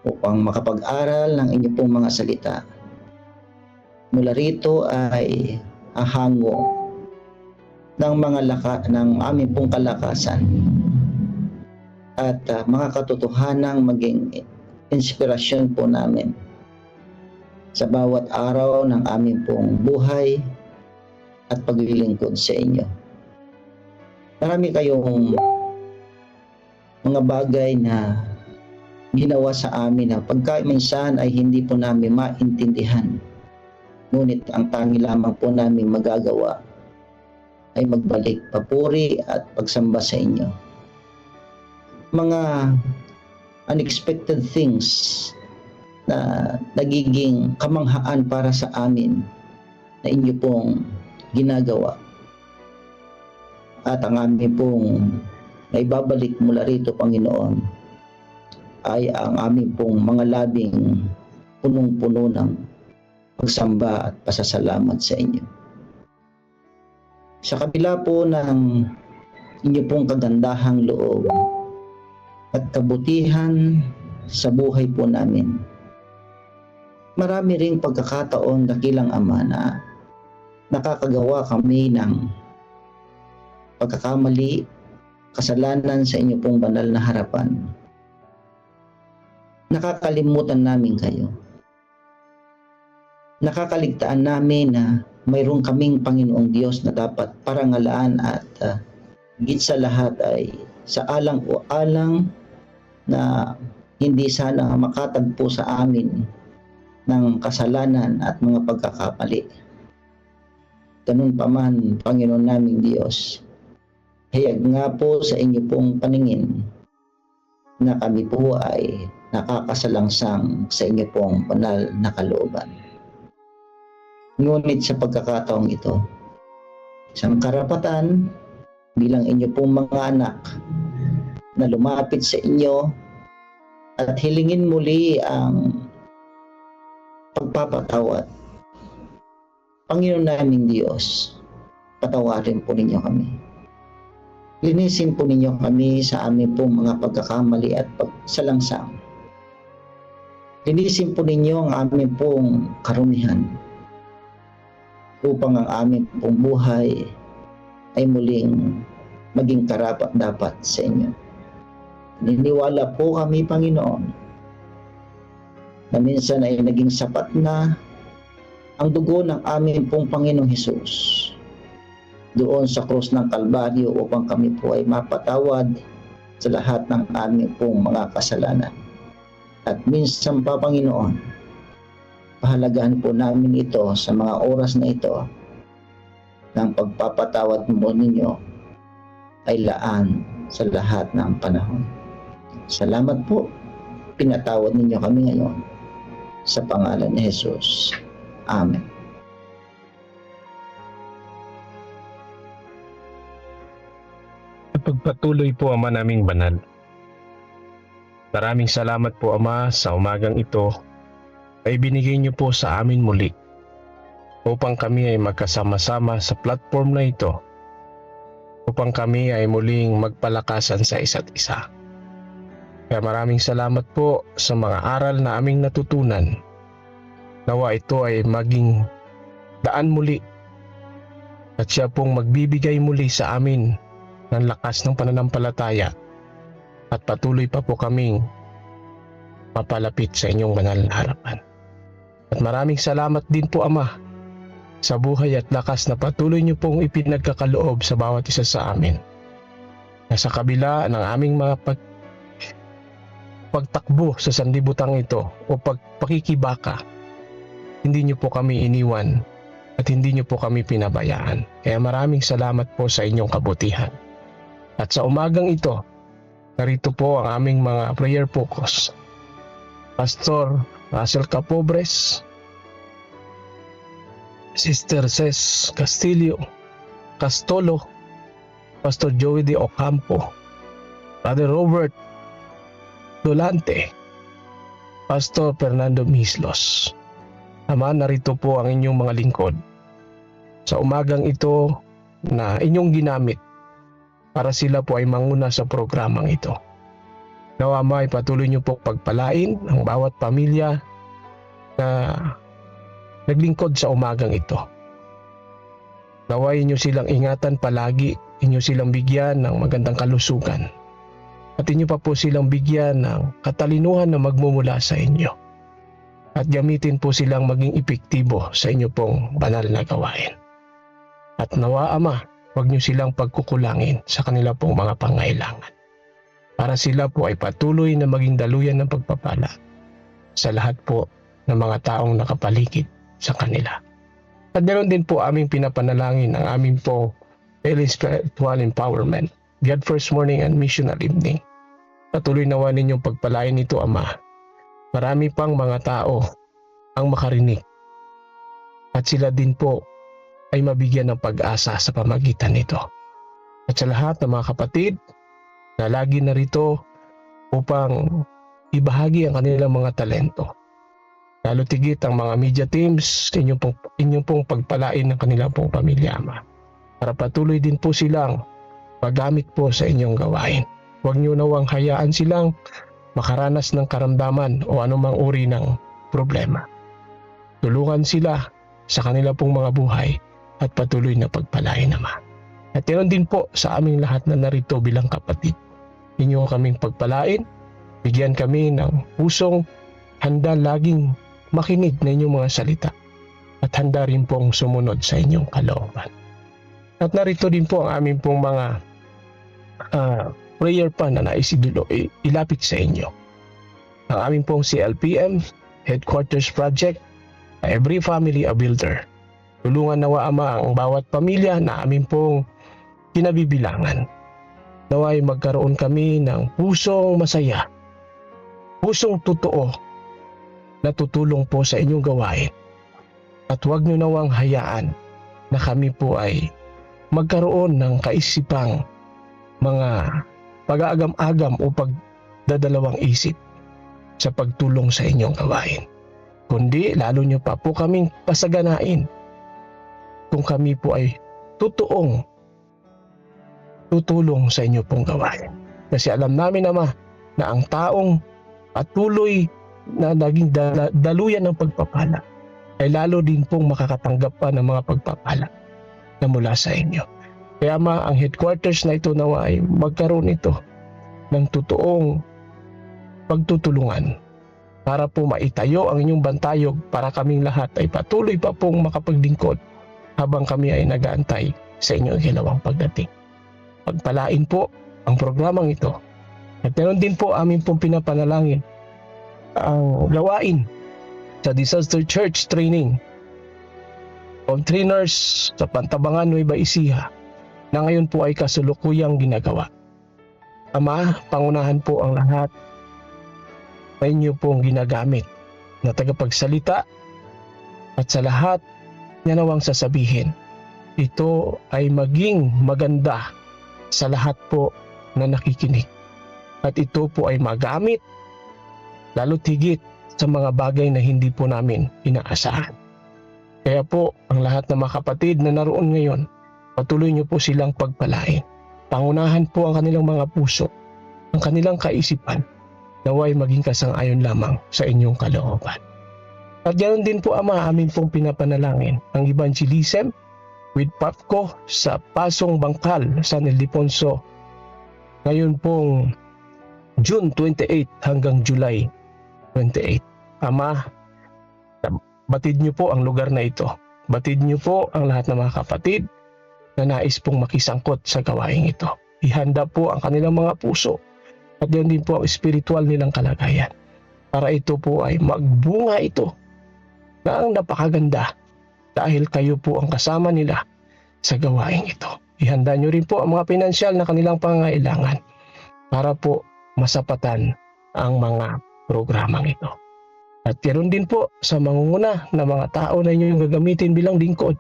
upang makapag-aral ng inyong pong mga salita. Mula rito ay hahango ng aming pong kalakasan at mga katotohanang maging inspirasyon po namin sa bawat araw ng aming pong buhay at paglilingkod sa inyo. Marami kayong mga bagay na ginawa sa amin na pagka minsan ay hindi po namin maintindihan. Ngunit ang tangi lamang po namin magagawa ay magbalik papuri at pagsamba sa inyo. Mga unexpected things na nagiging kamanghaan para sa amin na inyo pong ginagawa. At ang amin pong naibabalik mula rito, Panginoon, ay ang amin pong mga labing punong-puno ng pagsamba at pasasalamat sa inyo. Sa kabila po ng inyo pong kagandahang loob at kabutihan sa buhay po namin, marami ring pagkakataon, dakilang Ama, na nakakagawa kami ng pagkakamali, kasalanan sa inyo pong banal na harapan. Nakakalimutan namin kayo. Nakakaligtaan namin na mayroon kaming Panginoong Diyos na dapat parangalaan at higit sa lahat ay sa alang-alang na hindi sana makatagpo sa amin ng kasalanan at mga pagkakamali. Ganun pa man, Panginoon naming Diyos, hayag nga po sa inyo pong paningin na kami po ay nakakasalangsang sa inyo pong banal na kalooban. Ngunit sa pagkakataong ito, isang karapatan bilang inyo pong mga anak na lumapit sa inyo at hilingin muli ang pagpapatawad. Panginoon naming Diyos, patawarin po ninyo kami. Linisin po ninyo kami sa aming pong mga pagkakamali at pagsalangsang. Linisin po ninyo ang aming pong karumihan upang ang aming pong buhay ay muling maging karapat-dapat sa inyo. Niniwala po kami, Panginoon, na minsan ay naging sapat na ang dugo ng aming pong Panginoong Hesus doon sa krus ng Kalbaryo upang kami po ay mapatawad sa lahat ng aming pong mga kasalanan. At minsan pa, Panginoon, pahalagahan po namin ito sa mga oras na ito ng pagpapatawad mo ninyo ay laan sa lahat ng panahon. Salamat po, pinatawad ninyo kami ngayon sa pangalan ni Jesus. Amen. Pagpatuloy po, Ama naming banal. Maraming salamat po, Ama, sa umagang ito ay binigay niyo po sa amin muli upang kami ay magkasama-sama sa platform na ito, upang kami ay muling magpalakasan sa isa't isa. Kaya maraming salamat po sa mga aral na aming natutunan. Nawa ito ay maging daan muli at siya pong magbibigay muli sa amin ng lakas ng pananampalataya at patuloy pa po kaming papalapit sa inyong banal na harapan. At maraming salamat din po, Ama, sa buhay at lakas na patuloy niyo pong ipinagkakaloob sa bawat isa sa amin. Na sa kabila ng aming mga pagtakbo sa sanlibutan ito o pagpakikibaka, hindi niyo po kami iniwan at hindi niyo po kami pinabayaan. Kaya maraming salamat po sa inyong kabutihan. At sa umagang ito, narito po ang aming mga prayer focus. Pastor Russell Capobres, Sister Ces Castolo, Pastor Joey de Ocampo, Brother Robert Dolante, Pastor Fernando Mislos. Ama, narito po ang inyong mga lingkod sa umagang ito na inyong ginamit para sila po ay manguna sa programang ito. Nawa, Ama, ipatuloy niyo po pagpalain ang bawat pamilya na naglingkod sa umagang ito. Nawa, inyo silang ingatan palagi, inyo silang bigyan ng magandang kalusugan. at inyo pa po silang bigyan ng katalinuhan na magmumula sa inyo. At gamitin po silang maging epektibo sa inyo pong banal na gawain. At nawa, Ama, huwag niyo silang pagkukulangin sa kanila pong mga pangailangan. Para sila po ay patuloy na maging daluyan ng pagpapala sa lahat po ng mga taong nakapaligid sa kanila. At meron din po aming pinapanalangin ang aming po daily spiritual empowerment, God First Morning and Missional Evening. Patuloy nawa ninyong pagpalain ito, Ama. Marami pang mga tao ang makarinig at sila din po ay mabigyan ng pag-asa sa pamagitan nito. At sa lahat ng mga kapatid na lagi narito upang ibahagi ang kanilang mga talento. Lalo tigit ang mga media teams, inyong pong pagpalain ng kanilang pong pamilya, Ama. Para patuloy din po silang magamit po sa inyong gawain. Huwag niyo nawang hayaan silang makaranas ng karamdaman o anumang uri ng problema. Tulungan sila sa kanila pong mga buhay at patuloy na pagpalain, Ama. At yun din po sa aming lahat na narito bilang kapatid. Inyo kaming pagpalain, bigyan kami ng pusong handa laging makinig na inyong mga salita at handa rin pong sumunod sa inyong kalooban. At narito din po ang aming pong mga prayer pa na ilapit sa inyo. Ang aming pong CLPM, Headquarters Project, Every Family a Builder. Tulungan nawa, Ama, ang bawat pamilya na aming pong kinabibilangan. Naway magkaroon kami ng pusong masaya, pusong totoo na tutulong po sa inyong gawain. At huwag nyo nawang hayaan na kami po ay magkaroon ng kaisipang mga pag-aagam-agam o pagdadalawang isip sa pagtulong sa inyong gawain. Kundi lalo nyo pa po kaming pasaganain kung kami po ay totoong tutulong sa inyo pong gawain. Kasi alam namin, Ama, na ang taong patuloy na naging daluyan ng pagpapala ay lalo din pong makakatanggap pa ng mga pagpapala na mula sa inyo. Kaya, Ama, ang headquarters na ito nawa ay magkaroon ito ng totoong pagtutulungan para po maitayo ang inyong bantayog para kaming lahat ay patuloy pa pong makapaglingkod habang kami ay nag-aantay sa inyong ikalawang pagdating. Pagpalain po ang programang ito. At meron din po amin pong pinapanalangin ang gawain sa Disaster Church Training of Trainers sa Pantabangan, Nueva Ecija na ngayon po ay kasulukuyang ginagawa. Ama, pangunahan po ang lahat na inyo pong ginagamit na tagapagsalita at sa lahat niya nawang sasabihin. Ito ay maging maganda sa lahat po na nakikinig. At ito po ay magamit lalo tigit sa mga bagay na hindi po namin inaasahan. Kaya po ang lahat ng mga kapatid na naroon ngayon, patuloy niyo po silang pagpalain. Pangunahan po ang kanilang mga puso, ang kanilang kaisipan, naway maging kasang-ayon lamang sa inyong kalooban. At ganoon din po, Ama, amin pong pinapanalangin ang evangelism with PAPCO sa Pasong Bangkal, San Ildefonso. Ngayon pong June 28 hanggang July 28. Ama, batid niyo po ang lugar na ito. Batid niyo po ang lahat ng mga kapatid na nais pong makisangkot sa gawaing ito. Ihanda po ang kanilang mga puso at yun din po ang spiritual nilang kalagayan para ito po ay magbunga ito na ang napakaganda dahil kayo po ang kasama nila sa gawaing ito. Ihanda nyo rin po ang mga pinansyal na kanilang pangangailangan para po masapatan ang mga programang ito. At ganoon din po sa mangunguna na mga tao na inyo yung gagamitin bilang lingkod.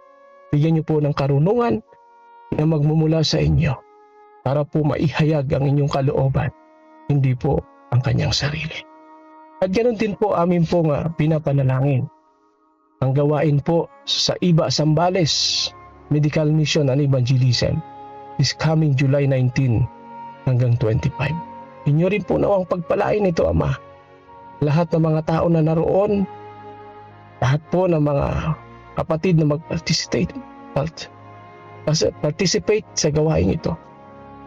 Bigyan nyo po ng karunungan na magmumula sa inyo para po maihayag ang inyong kalooban, hindi po ang kanyang sarili. At ganoon din po amin po nga pinapanalangin ang gawain po sa Iba Zambales Medical Mission and Evangelism is coming July 19 hanggang 25. Inyo rin po nawang pagpalain ito, Ama. Lahat ng mga tao na naroon, lahat po ng mga kapatid na mag-participate sa gawain ito.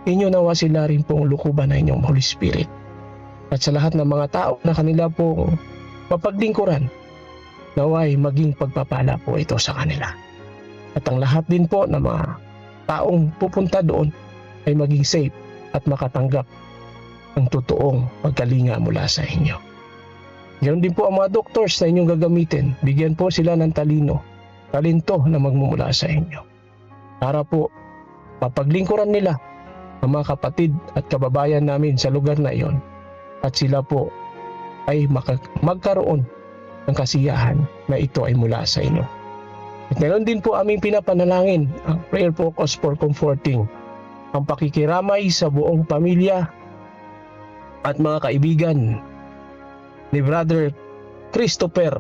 inyo nawa sila rin pong lukuban ng inyong Holy Spirit. At sa lahat ng mga tao na kanila pong mapaglingkuran, naway maging pagpapala po ito sa kanila. At ang lahat din po ng mga taong pupunta doon ay maging safe at makatanggap ng totoong pagkalinga mula sa inyo. Ganoon din po ang mga doctors na inyong gagamitin. Bigyan po sila ng talento na magmumula sa inyo. Para po mapaglingkuran nila ang mga kapatid at kababayan namin sa lugar na iyon. At sila po ay magkaroon ng kasiyahan na ito ay mula sa inyo. At meron din po aming pinapanalangin ang prayer focus for comforting, ang pakikiramay sa buong pamilya at mga kaibigan ni Brother Christopher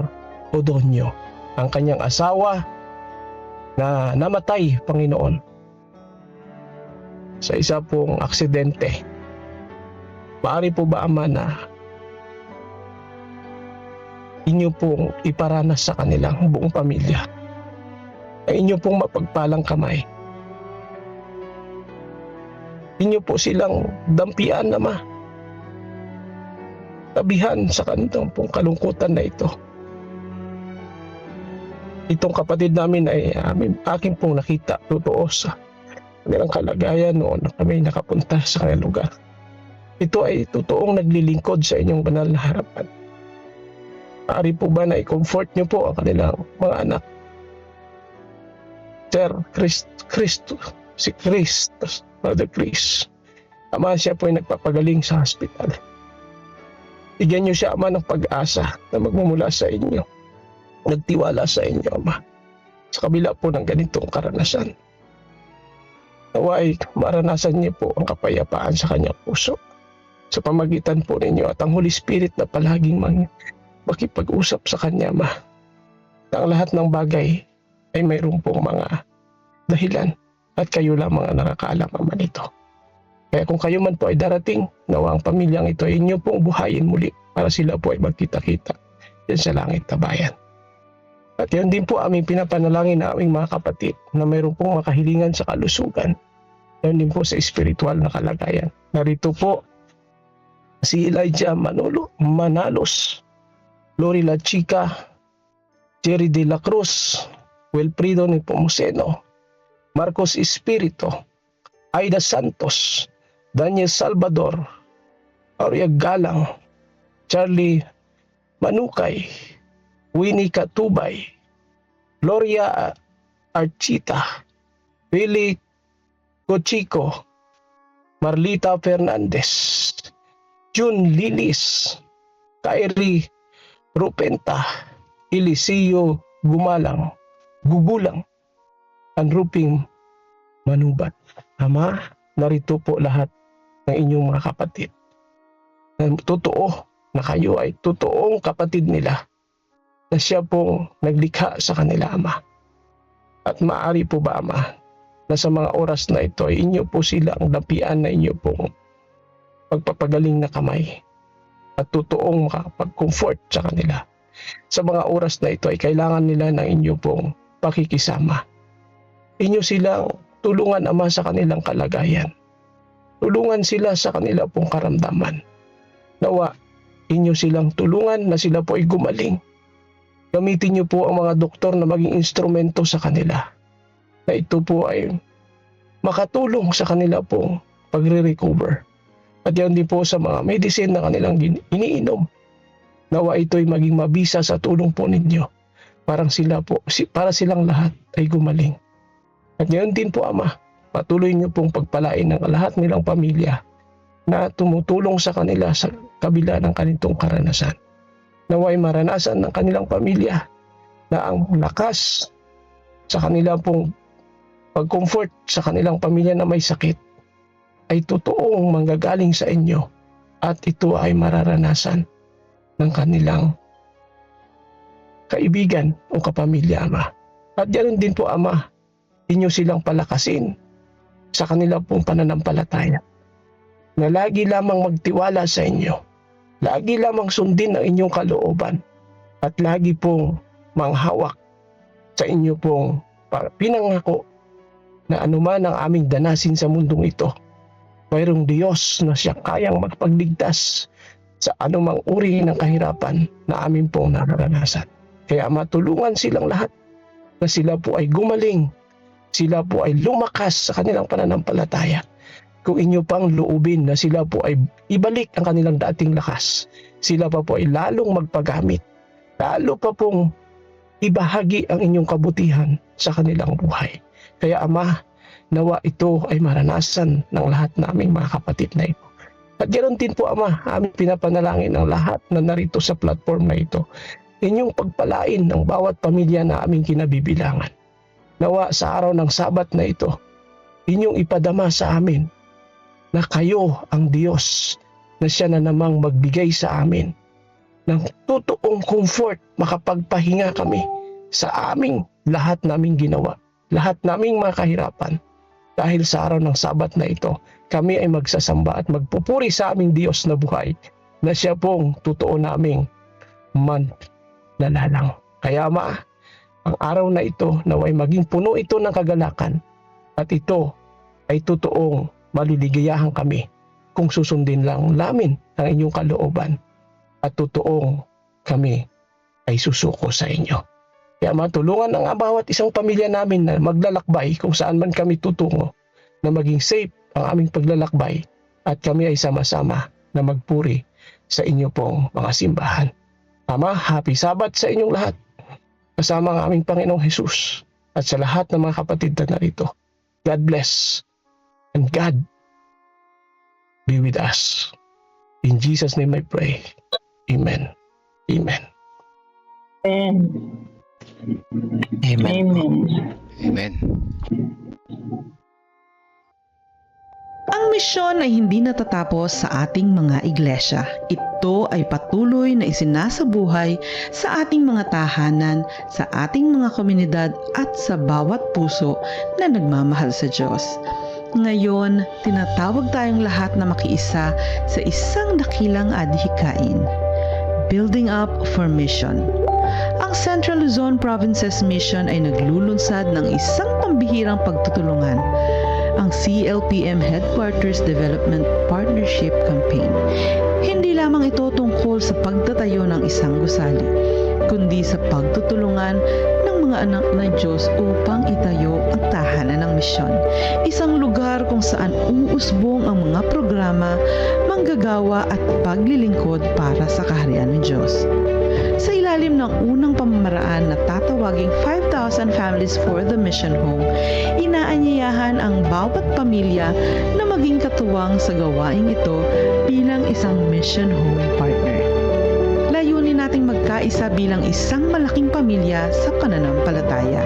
Odonio, ang kanyang asawa na namatay, Panginoon, sa isa pong aksidente. Maaari po ba, Ama, na inyo pong iparanas sa kanilang buong pamilya, ang inyo pong mapagpalang kamay, inyo po silang dampian, Ama, tabihan sa kanilang pong kalungkutan na ito. Itong kapatid namin ay aking pong nakita totoo sa kanilang kalagayan noon na kami nakapunta sa kanilang lugar. Ito ay totoong naglilingkod sa inyong banal na harapan. Maaari po ba na i-comfort niyo po ang kanilang mga anak? Sir Brother Chris, Ama, siya po ay nagpapagaling sa hospital. Bigyan niyo siya, Ama, ng pag-asa na magmumula sa inyo. Nagtiwala sa inyo, Ama, sa kabila po ng ganitong karanasan. Naway maranasan niyo po ang kapayapaan sa kanyang puso sa pamagitan po ninyo at ang Holy Spirit na palaging makipag-usap sa kanya, Ma. Ang lahat ng bagay ay mayroon pong mga dahilan at kayo lamang ang nakakaalam, Ama, nito. Kaya kung kayo man po ay darating, nawa ang pamilyang ito ay inyo pong buhayin muli para sila po ay magkita-kita yan sa langit na bayan. At yan din po aming pinapanalangin na aming mga kapatid na mayroon pong makahilingan sa kalusugan. Yan din po sa espiritual na kalagayan. Narito po si Elijah Manalos, Lori La Chica, Jerry De La Cruz, Wilfrido Nepomuceno, Marcos Espirito, Aida Santos, Daniel Salvador, Aurea Galang, Charlie Manukay, Winnie Katubay, Gloria Archita, Willie Cochico, Marlita Fernandez, June Lilis, Kyrie Rupenta, Eliseo Gugulang, Anruping Manubat. Ama, narito po lahat ng inyong mga kapatid. Totoo na kayo ay totoong kapatid nila, na siya pong naglikha sa kanila, Ama. At maaari po ba, Ama, na sa mga oras na ito ay inyo po silang lapian na inyo pong pagpapagaling na kamay at totoong makapag-comfort sa kanila. Sa mga oras na ito ay kailangan nila ng inyo pong pakikisama. Inyo silang tulungan, Ama, sa kanilang kalagayan. Tulungan sila sa kanila pong karamdaman. Nawa, inyo silang tulungan na sila po ay gumaling. Gamitin niyo po ang mga doktor na maging instrumento sa kanila, na ito po ay makatulong sa kanila pong pagre-recover. At yan din po sa mga medicine na kanilang iniinom. Nawa ito'y maging mabisa sa tulong po ninyo. Para silang lahat ay gumaling. At yan din po, Ama, patuloy niyo pong pagpalain ng lahat nilang pamilya na tumutulong sa kanila sa kabila ng kanitong karanasan. Naway maranasan ng kanilang pamilya na ang lakas sa kanilang pong pag-comfort sa kanilang pamilya na may sakit ay totoong manggagaling sa inyo at ito ay mararanasan ng kanilang kaibigan o kapamilya, Ama. At yan din po, Ama, inyo silang palakasin sa kanilang pong pananampalataya na lagi lamang magtiwala sa inyo. Lagi lamang sundin ang inyong kalooban at lagi pong manghawak sa inyo pong pinangako na anuman ang aming danasin sa mundong ito mayroong Diyos na siya kayang magpagligtas sa anumang uri ng kahirapan na amin pong nararanasan. Kaya matulungan silang lahat na sila po ay gumaling, sila po ay lumakas sa kanilang pananampalataya. Kung inyo pang loobin na sila po ay ibalik ang kanilang dating lakas, sila pa po ay lalong magpagamit, lalo pa pong ibahagi ang inyong kabutihan sa kanilang buhay. Kaya Ama, nawa ito ay maranasan ng lahat naming mga kapatid na ito. At ganoon din po Ama, aming pinapanalangin ang lahat na narito sa platform na ito. Inyong pagpalain ng bawat pamilya na aming kinabibilangan. Nawa sa araw ng Sabat na ito, inyong ipadama sa amin na kayo ang Diyos na siya na namang magbigay sa amin ng totoong comfort, makapagpahinga kami sa aming lahat naming ginawa, lahat naming mga kahirapan. Dahil sa araw ng Sabat na ito, kami ay magsasamba at magpupuri sa aming Diyos na buhay na siya pong totoo naming manlalalang. Kaya Ama, ang araw na ito naway maging puno ito ng kagalakan at ito ay totoong maliligayahan kami kung susundin lang namin ang inyong kalooban at totoong kami ay susuko sa inyo. Kaya matulungan ang bawat isang pamilya namin na maglalakbay kung saan man kami tutungo na maging safe ang aming paglalakbay at kami ay sama-sama na magpuri sa inyo pong mga simbahan. Ama, happy Sabat sa inyong lahat kasama ang aming Panginoong Jesus at sa lahat ng mga kapatid na narito. God bless. And God be with us. In Jesus' name I pray. Amen. Amen. Amen. Amen. Amen. Ang misyon ay hindi natatapos sa ating mga iglesia. Ito ay patuloy na isinasabuhay sa ating mga tahanan, sa ating mga komunidad at sa bawat puso na nagmamahal sa Diyos. Ngayon, tinatawag tayong lahat na makiisa sa isang dakilang adhikain. Building up for mission. Ang Central Luzon Provinces Mission ay naglulunsad ng isang pambihirang pagtutulungan, ang CLPM Headquarters Development Partnership Campaign. Hindi lamang ito tungkol sa pagtatayo ng isang gusali, kundi sa pagtutulungan ng mga anak ng Diyos upang itayo ang tahanan ng misyon. Isang lugar kung saan uusbong ang mga programa, manggagawa at paglilingkod para sa kaharian ng Diyos. Sa ilalim ng unang pamamaraan na tatawaging 5,000 Families for the Mission Home, inaanyayahan ang bawat pamilya na maging katuwang sa gawaing ito bilang isang Mission Home partner. Layunin nating magkaisa bilang isang malaking pamilya sa pananampalataya.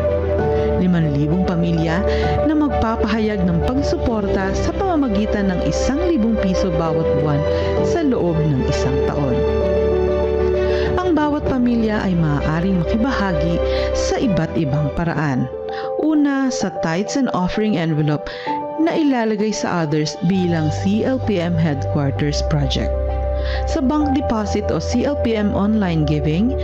5,000 pamilya na magpapahayag ng pagsuporta sa pamamagitan ng 1,000 piso bawat buwan sa loob ng isang taon. Ang bawat pamilya ay maaaring makibahagi sa iba't ibang paraan. Una, sa tithes and offering envelope na ilalagay sa others bilang CLPM Headquarters Project. Sa bank deposit o CLPM online giving,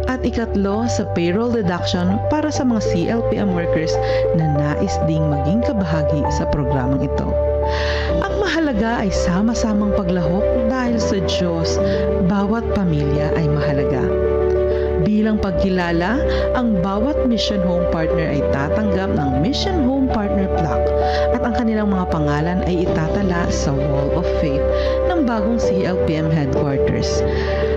at ikatlo sa payroll deduction para sa mga CLPM workers na nais ding maging kabahagi sa programang ito. Ang mahalaga ay sama-samang paglahok dahil sa Diyos, bawat pamilya ay mahalaga. Bilang pagkilala, ang bawat Mission Home Partner ay tatanggap ng Mission Home Partner Plaque at ang kanilang mga pangalan ay itatala sa Wall of Faith ng bagong CLPM Headquarters.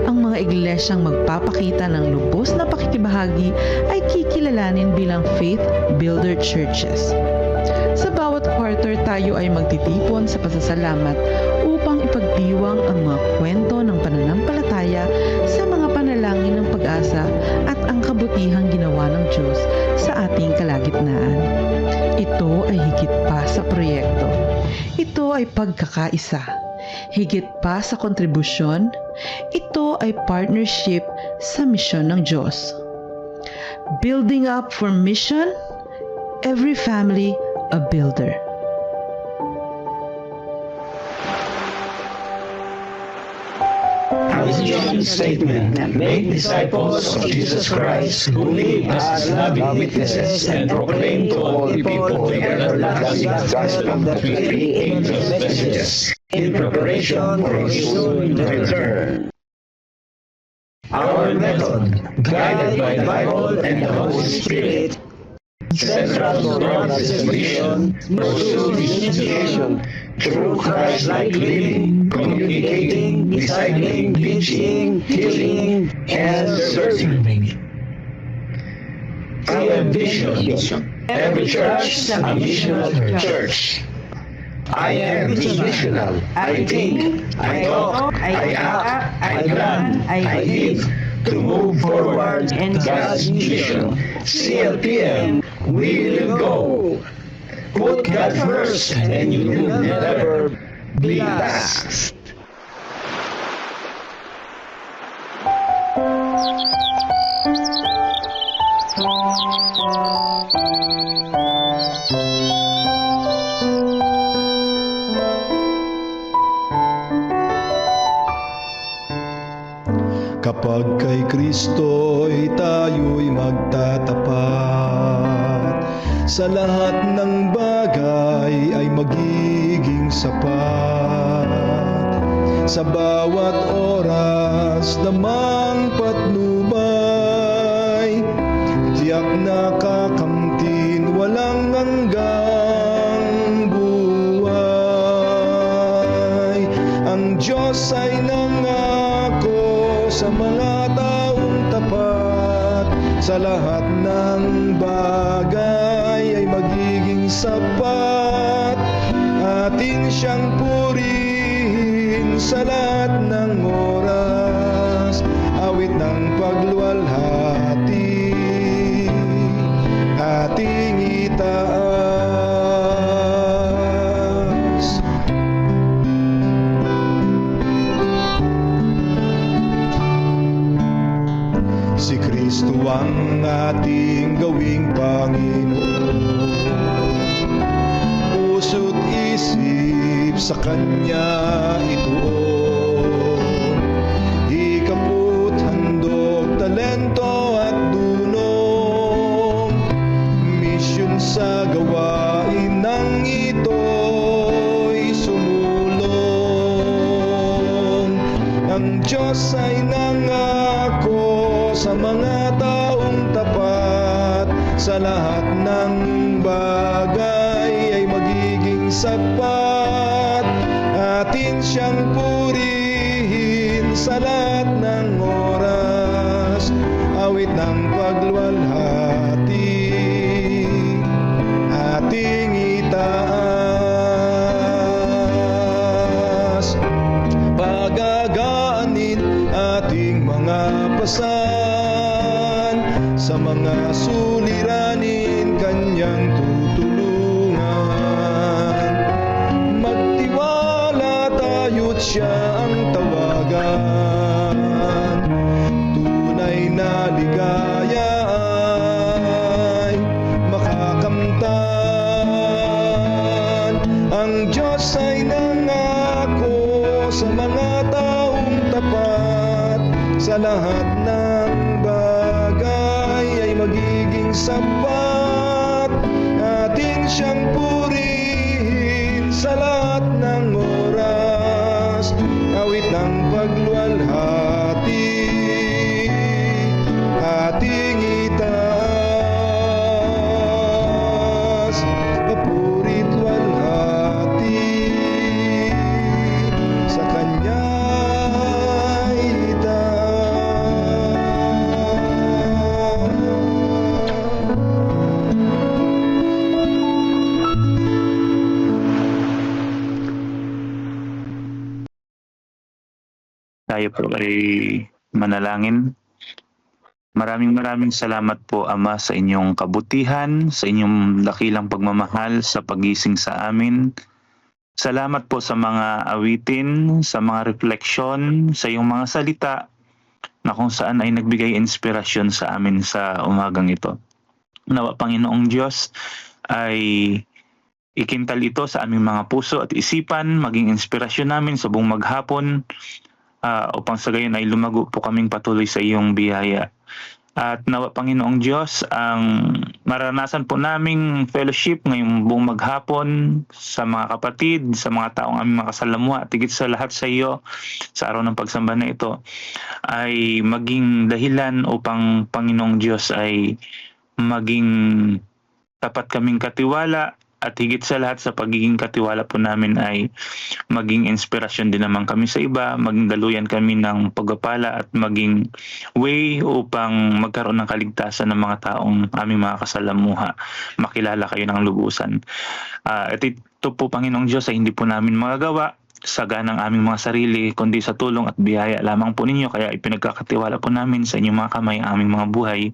Ang mga iglesyang magpapakita ng lubos na pakikibahagi ay kikilalanin bilang Faith Builder Churches. Sa bawat quarter tayo ay magtitipon sa pasasalamat upang ipagdiwang ang mga kwento ng pananampalataya sa mga panalangin ng pag-asa at ang kabutihang ginawa ng Diyos sa ating kalagitnaan. Ito ay higit pa sa proyekto. Ito ay pagkakaisa. Higit pa sa kontribusyon, ito ay partnership sa misyon ng Diyos. Building up for mission, every family a builder. John's statement, make disciples of Jesus Christ who live as loving witnesses and proclaim to all people the everlasting gospel that we read angels' messages in preparation for his soon return. Our method, guided by the Bible and the Holy Spirit, central to God's mission, pursue his mission through Christ-like living, communicating, discipling, teaching, healing, and serving. I envision every church a missional church. I am missional. I think, I talk, I act, I plan, I live to move forward God's mission. CLPM, we will go. Put God first and you will never be last. Kapag kay Kristo'y tayo'y magtatapat, sa lahat ng bagay ay magiging sapat. Sa bawat oras namang patnubay, tiyak na kakamtin walang hanggang buhay. Ang Diyos ay nangako sa mga taong tapat, sa lahat ng bagay ay magiging sapat. Atin siyang purihin sa lahat ng oras, awit ng pagluwalhati ating itaas. Si Kristo ang ating gawing Panginoon, puso't isip sa Kanya ituon. Hikapot, handog, talento at dunong, misyon sa gawain ng ito'y sumulong. Ang Diyos ay nangako sa mga taong tapat, sa lahat ng bagay ay magiging sapat. Atin siyang purihin sa lahat ng oras, awit ng pagluwalhati ating itaas. Pagagaanin ating mga pasan, sa mga suliranin Kanyang tutulungan. Magtiwala tayo't Siya ang tawagan, tunay na ligaya ay makakamtan. Ang Diyos ay nangako sa mga taong tapat, sa lahat ng bagay ay magiging sapat. Atin siyang purihin sa lahat ng oras, awit ng pagluwalhati ating itaas. Papuri't luwalhati sa Kanya Tayo po ay manalangin. Maraming salamat po, Ama, sa inyong kabutihan, sa inyong dakilang pagmamahal sa pagising sa amin. Salamat po sa mga awitin, sa mga refleksyon, sa iyong mga salita na kung saan ay nagbigay inspirasyon sa amin sa umagang ito. Nawa, Panginoong Diyos, ay ikintal ito sa aming mga puso at isipan, maging inspirasyon namin sa buong maghapon upang sa gayon ay lumago po kaming patuloy sa iyong biyaya. At nawa Panginoong Diyos, ang maranasan po naming fellowship ngayong buong maghapon sa mga kapatid, sa mga taong aming makasalamuha, at higit sa lahat sa iyo sa araw ng pagsamba na ito ay maging dahilan upang Panginoong Diyos ay maging tapat kaming katiwala, at higit sa lahat sa pagiging katiwala po namin ay maging inspirasyon din naman kami sa iba, maging daluyan kami ng pagpapala at maging way upang magkaroon ng kaligtasan ng mga taong aming mga kasalamuha, makilala kayo ng lubusan. At ito po Panginoong Diyos ay hindi po namin magagawa sa ganang aming mga sarili, kundi sa tulong at biyaya lamang po ninyo, kaya ipinagkakatiwala po namin sa inyong mga kamay ang aming mga buhay.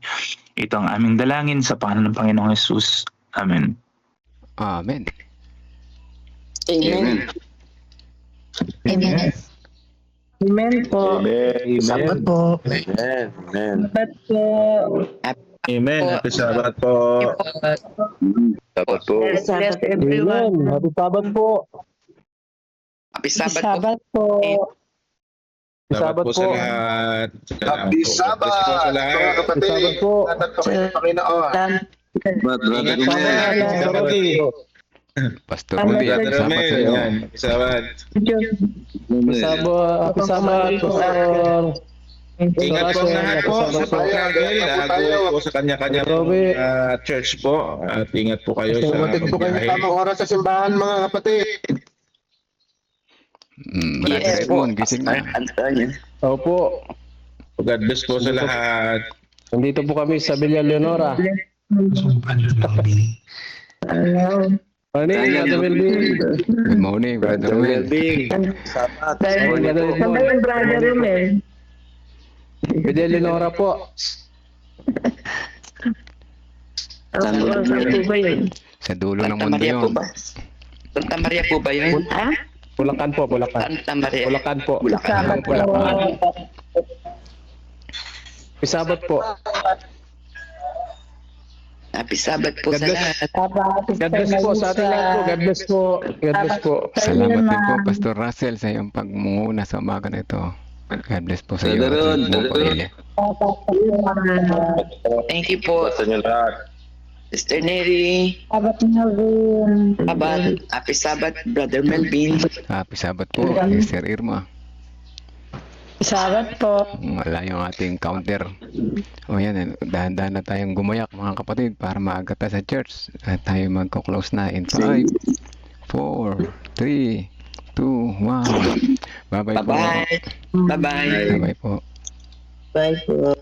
Ito ang aming dalangin sa pangalan ng Panginoong Jesus. Amen. Amen. Amen. Amen. Amen po. Amen. po. Amen. Amen. Sabat po. Amen. Happy Sabbath po. Dapat po. Bless everyone. Happy Sabbath po. Happy Sabat po. Sabbath po sa lahat. Happy Sabbath! Sa lahat. Mga kapatid, Sabbath po. ingatan po kayo ng Panginoon. Ingat po Pastor Rudy. Pastor Rudy, happy Brother Sabbath Romel, sa iyo. yan. Happy Sabbath. Happy Sabbath, Pastor. Ingat po ang lahat po sa pag-travel. Lahat po sa kanya-kanya church po. At ingat po kayo sa Dumating po kayo pagbiyahe. tamang oras sa simbahan, mga kapatid. Brother Edmond, gising na. Opo. God bless po sa lahat. Nandito po kami sa Villa Leonora. Morning, Brother Melvin. Good morning, Brother Romel. Sabayan, Brother Romel. Villa Leonora po. Saan po ba yun? Sa dulo ng mundo yun. Santa Maria po ba yun? Ha? Bulacan po, Bulacan. Santa Maria. Bulacan po. Sabat po. Happy Sabbath po. Happy Sabbath po God sa bless. lahat. God bless po sa ating lahat po. God bless po. God bless po. Salamat din po, Pastor Russell, sa iyong pagmunguna sa umaga na ito. God bless po sa iyo at sa iyong buong pamilya. Thank you po. Sa inyo lahat. Sister Neri. Sabat na rin. Sabat. Happy Sabbath, Brother Melvin. Happy Sabbath po, Sister Irma. Sabat po. Wala yung ating counter. O yan, dahan-dahan na tayong gumayak mga kapatid para maaga tayo sa church. At tayo magko-close na in 5, 4, 3, 2, 1. Bye-bye po. Bye-bye. Bye-bye. Bye-bye po. Bye po.